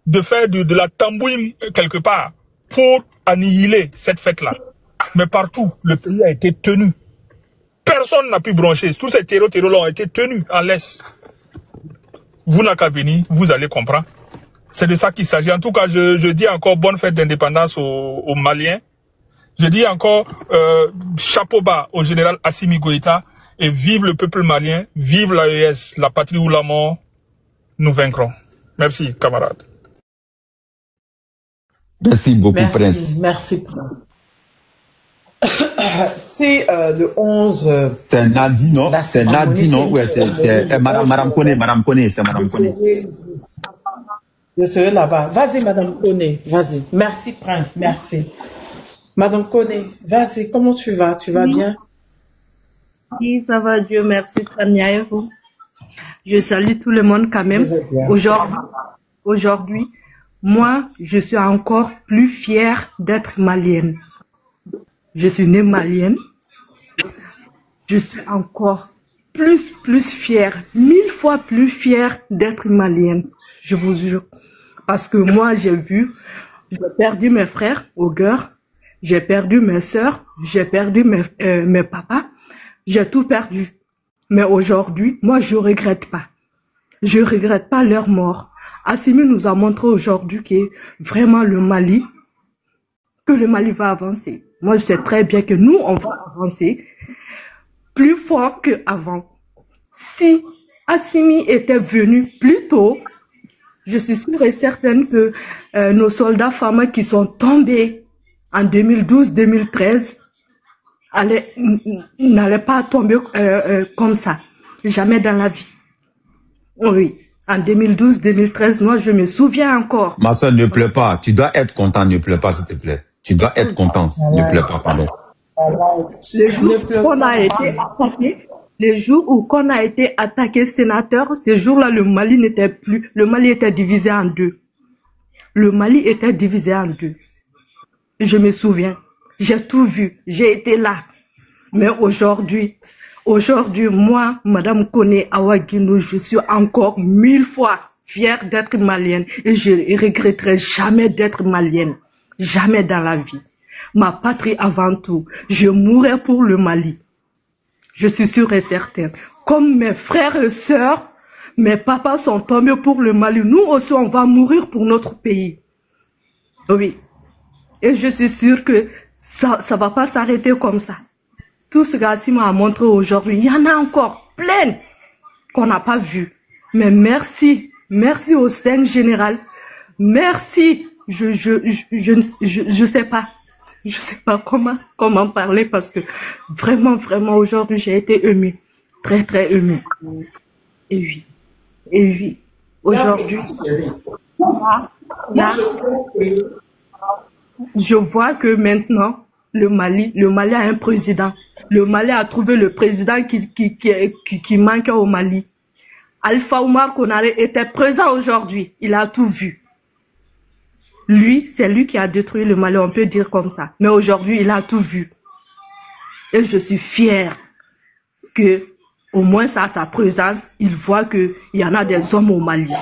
de faire de la tambouille quelque part pour annihiler cette fête-là. Mais partout, le pays a été tenu. Personne n'a pu broncher. Tous ces terreaux-là ont été tenus en laisse. Vous n'avez qu'à venir, vous allez comprendre. C'est de ça qu'il s'agit. En tout cas, je dis encore bonne fête d'indépendance aux Maliens. Je dis encore chapeau bas au général Assimi Goïta. Et vive le peuple malien, vive l'AES, la patrie ou la mort, nous vaincrons. Merci, camarades. Merci beaucoup, Prince. Merci, Prince. C'est le 11. C'est Nadi, non? C'est Nadi, non? Ouais, c'est Madame Kone, c'est Madame Kone. Je serai là-bas. Vas-y, Madame Kone, vas-y. Merci, Prince, merci. Madame Kone, vas-y, comment tu vas? Tu vas bien? Oui, ça va, Dieu merci, Tania et vous. Je salue tout le monde quand même. Aujourd'hui, moi, je suis encore plus fière d'être malienne. Je suis née malienne. Je suis encore plus fière, 1000 fois plus fière d'être malienne. Je vous jure. Parce que moi, j'ai perdu mes frères aux guerres. J'ai perdu mes sœurs. J'ai perdu mes papas. J'ai tout perdu. Mais aujourd'hui, moi, je regrette pas. Je regrette pas leur mort. Assimi nous a montré aujourd'hui que vraiment le Mali va avancer. Moi, je sais très bien que nous, on va avancer plus fort qu'avant. Si Assimi était venu plus tôt, je suis sûre et certaine que nos soldats femmes qui sont tombés en 2012-2013 n'allaient pas tomber comme ça. Jamais dans la vie. Oui. En 2012-2013, moi, je me souviens encore. Ma soeur, ne pleure pas. Tu dois être content. Ne pleure pas, s'il te plaît. Tu dois être content. Ne pleure pas, pardon. Les jours où on a été attaqué sénateur, ces jours-là, le Mali n'était plus. Le Mali était divisé en deux. Le Mali était divisé en deux. Je me souviens. J'ai tout vu. J'ai été là. Mais aujourd'hui, moi, Madame Koné Awa-Guindo, je suis encore 1000 fois fière d'être malienne et je ne regretterai jamais d'être malienne. Jamais dans la vie. Ma patrie avant tout. Je mourrai pour le Mali. Je suis sûre et certaine. Comme mes frères et sœurs, mes papas sont tombés pour le Mali. Nous aussi, on va mourir pour notre pays. Oui. Et je suis sûre que ça va pas s'arrêter comme ça. Tout ce qu'Assimi m'a montré aujourd'hui, il y en a encore plein qu'on n'a pas vu. Mais merci au Seigneur général. Merci. Je sais pas comment parler parce que vraiment aujourd'hui j'ai été émue, très émue. Et oui. Aujourd'hui, là, je vois que maintenant le Mali a un président. Le Mali a trouvé le président qui manquait au Mali. Alpha Oumar Konaré était présent aujourd'hui. Il a tout vu. C'est lui qui a détruit le Mali, on peut dire comme ça. Mais aujourd'hui, il a tout vu. Et je suis fière que, au moins à sa présence, il voit qu'il y en a des hommes au Mali.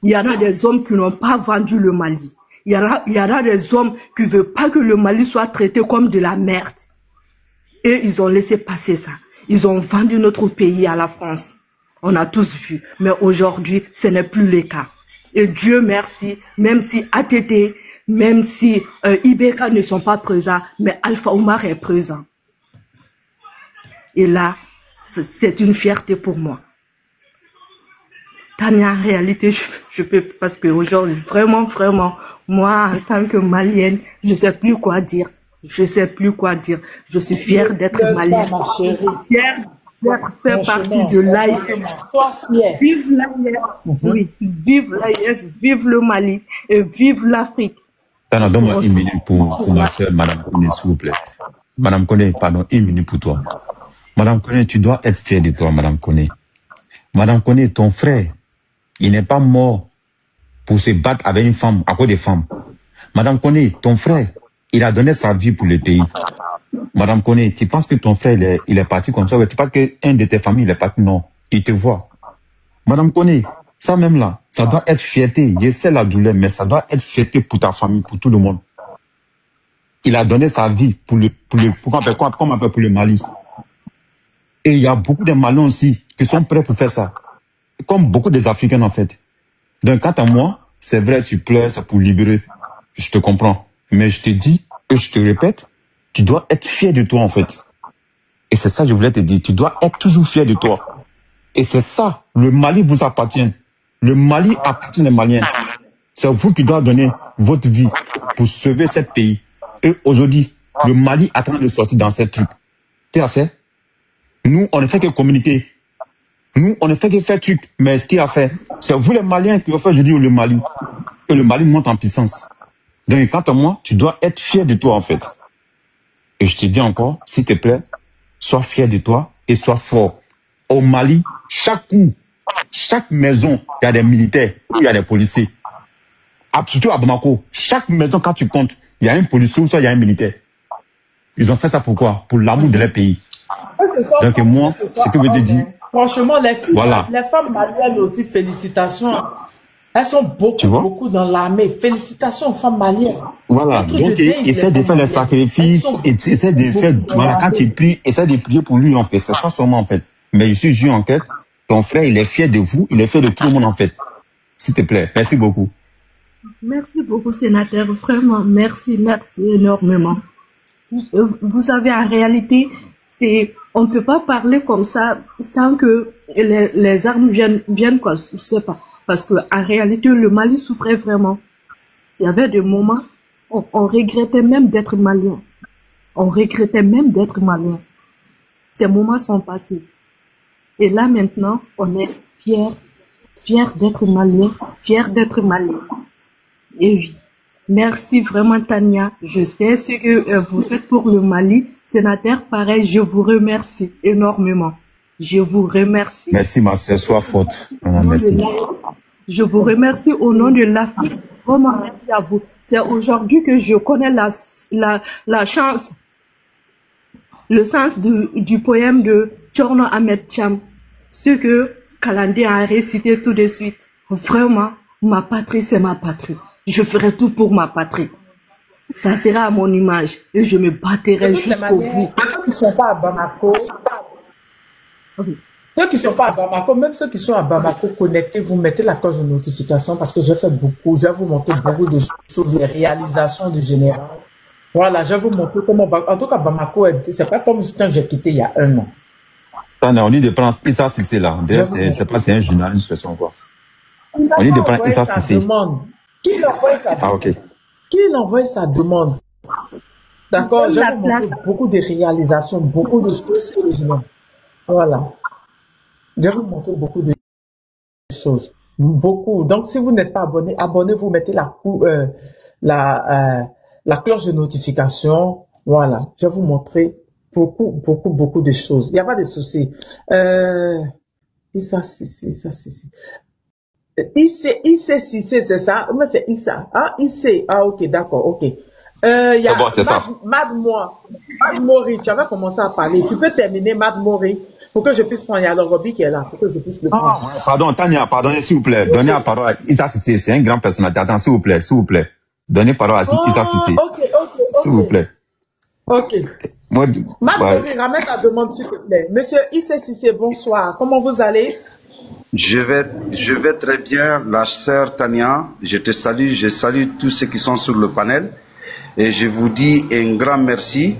Il y en a des hommes qui n'ont pas vendu le Mali. Il y en a des hommes qui ne veulent pas que le Mali soit traité comme de la merde. Et ils ont laissé passer ça. Ils ont vendu notre pays à la France. On a tous vu. Mais aujourd'hui, ce n'est plus le cas. Et Dieu merci, même si ATT, même si IBK ne sont pas présents, mais Alpha Oumar est présent. Et là, c'est une fierté pour moi. Tania, en réalité, je peux, parce que aujourd'hui, vraiment, moi, en tant que Malienne, je sais plus quoi dire. Je suis fière d'être malienne. Fière d'être fait partie de l'AIS. Vive l'AIS. Oui, vive l'AIS, vive le Mali et vive l'Afrique. Tana, donne-moi une minute pour ma soeur, Madame Koné, s'il vous plaît. Madame Koné, pardon, une minute pour toi. Madame Koné, tu dois être fière de toi, Madame Koné. Madame Koné, ton frère, il n'est pas mort pour se battre avec une femme, à cause des femmes. Madame Koné, ton frère, il a donné sa vie pour le pays. Madame Koné, tu penses que ton frère, il est parti comme ça? Tu penses qu'un de tes familles, il est parti? Non, il te voit. Madame Koné, ça même là, ça doit être fierté. Je sais la douleur, mais ça doit être fierté pour ta famille, pour tout le monde. Il a donné sa vie pour le Mali. Et il y a beaucoup de Maliens aussi qui sont prêts pour faire ça. Comme beaucoup des Africains en fait. Donc quant à moi, c'est vrai, tu pleures, c'est pour libérer. Je te comprends. Mais je te dis, et je te répète, tu dois être fier de toi en fait. Et c'est ça que je voulais te dire. Tu dois être toujours fier de toi. Et c'est ça, le Mali vous appartient. Le Mali appartient aux Maliens. C'est vous qui doivez donner votre vie pour sauver ce pays. Et aujourd'hui, le Mali est en train de sortir dans cette truc. Tu as fait? Nous, on ne fait que communiquer. Nous, on ne fait que faire truc. Mais ce qu'il a fait, c'est vous les Maliens qui ont fait aujourd'hui le Mali. Et le Mali monte en puissance. Donc, quant à moi, tu dois être fier de toi, en fait. Et je te dis encore, s'il te plaît, sois fier de toi et sois fort. Au Mali, chaque coup chaque maison, il y a des militaires, il y a des policiers. Surtout à Bamako, chaque maison, quand tu comptes, il y a un policier ou soit il y a un militaire. Ils ont fait ça pourquoi? Pour l'amour de leur pays. Donc moi, ce que je te dis... Franchement, les filles, voilà. Les femmes maliennes aussi, félicitations. Elles sont beaucoup dans l'armée. Félicitations aux femmes maliennes. Voilà, donc essaie de faire les sacrifices, essaie de faire, voilà, quand tu pries, essaie de prier pour lui en fait. C'est ça seulement en fait. Mais je suis juste en fait, ton frère, il est fier de vous, il est fier de tout le monde en fait. S'il te plaît, merci beaucoup. Merci beaucoup, sénateur. Vraiment, merci énormément. Vous savez, en réalité, on ne peut pas parler comme ça sans que les armes viennent quoi, je sais pas. Parce que en réalité, le Mali souffrait vraiment. Il y avait des moments, on regrettait même d'être malien. Ces moments sont passés. Et là maintenant, on est fiers d'être malien, Et oui. Merci vraiment, Tania. Je sais ce que vous faites pour le Mali. Sénateur, pareil, je vous remercie énormément. Je vous remercie. Merci, ma soeur, sois forte. Merci. Je vous remercie au nom de l'Afrique. Vraiment, merci à vous. C'est aujourd'hui que je connais la chance, le sens du poème de Thierno Ahmed Cham. Ce que Kalandé a récité tout de suite. Vraiment, ma patrie, c'est ma patrie. Je ferai tout pour ma patrie. Ça sera à mon image et je me battrai jusqu'au bout. Ceux qui ne sont pas à Bamako, même ceux qui sont à Bamako, connectez-vous, mettez la cloche de notification parce que je fais beaucoup. Je vais vous montrer beaucoup de choses, les réalisations du général. Voilà, je vais vous montrer comment. En tout cas, Bamako, c'est pas comme quand j'ai quitté il y a 1 an. On dit de prendre Issa Sissé là. C'est pas c'est un journaliste, c'est encore. On dit de prendre Issa Sissé. Qui l'envoie sa demande? Ah, ok. Qui l'envoie sa demande? D'accord, je vais vous montrer beaucoup de réalisations, beaucoup de choses. Voilà. Je vais vous montrer beaucoup de choses. Beaucoup. Donc, si vous n'êtes pas abonné, abonnez-vous, mettez la cloche de notification. Voilà. Je vais vous montrer beaucoup de choses. Il n'y a pas de souci. Issa Sissé. IC, c'est ça? Mais c'est Issa. Ah, IC. Ah, ok, d'accord, ok. Il y a Mad Mori. Tu avais commencé à parler. Tu peux terminer, Mad Mori, pour que je puisse prendre. Il y a le Roby qui est là, pour que je puisse le prendre. Pardon, Tania, pardonnez, s'il vous plaît. Donnez la parole à Issa Sissé. C'est un grand personnalité. Attends, s'il vous plaît. Donnez la parole à Issa Sissé. Ok. S'il vous plaît. Ok. Mad Mori, ramène ta demande, s'il te plaît. Monsieur Issa Sissé, bonsoir. Comment vous allez? Je vais très bien, la sœur Tania. Je te salue, je salue tous ceux qui sont sur le panel. Et je vous dis un grand merci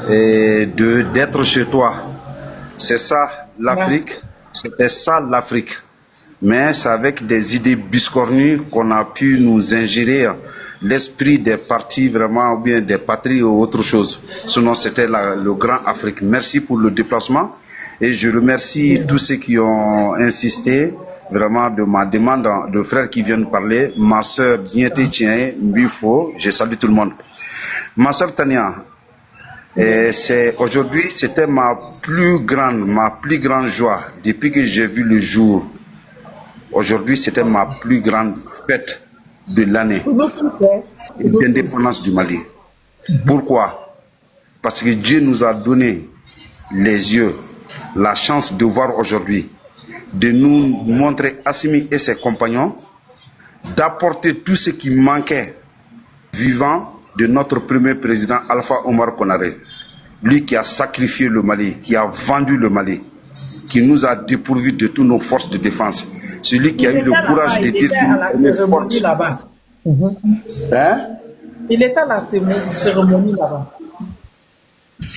d'être chez toi. C'est ça l'Afrique, c'était ça l'Afrique. Mais c'est avec des idées biscornues qu'on a pu nous ingérer l'esprit des partis vraiment, ou bien des patries ou autre chose. Sinon c'était le grand Afrique. Merci pour le déplacement. Et je remercie tous ceux qui ont insisté vraiment de ma demande de frères qui viennent parler. Ma soeur Dignité Tien, Bifo, je salue tout le monde. Ma soeur Tania, aujourd'hui c'était ma plus grande joie depuis que j'ai vu le jour. Aujourd'hui c'était ma plus grande fête de l'année, l'indépendance du Mali. Pourquoi? Parce que Dieu nous a donné les yeux, la chance de voir aujourd'hui, de nous montrer Assimi et ses compagnons, d'apporter tout ce qui manquait vivant de notre premier président Alpha Omar Konaré. Lui qui a sacrifié le Mali, qui a vendu le Mali, qui nous a dépourvus de toutes nos forces de défense. Celui qui a eu le courage de dire qu'il est fort. Il était à la cérémonie là-bas.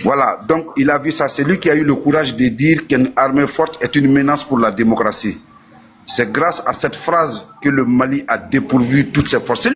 Voilà, donc il a vu ça. C'est lui qui a eu le courage de dire qu'une armée forte est une menace pour la démocratie. C'est grâce à cette phrase que le Mali a dépourvu toutes ses forces.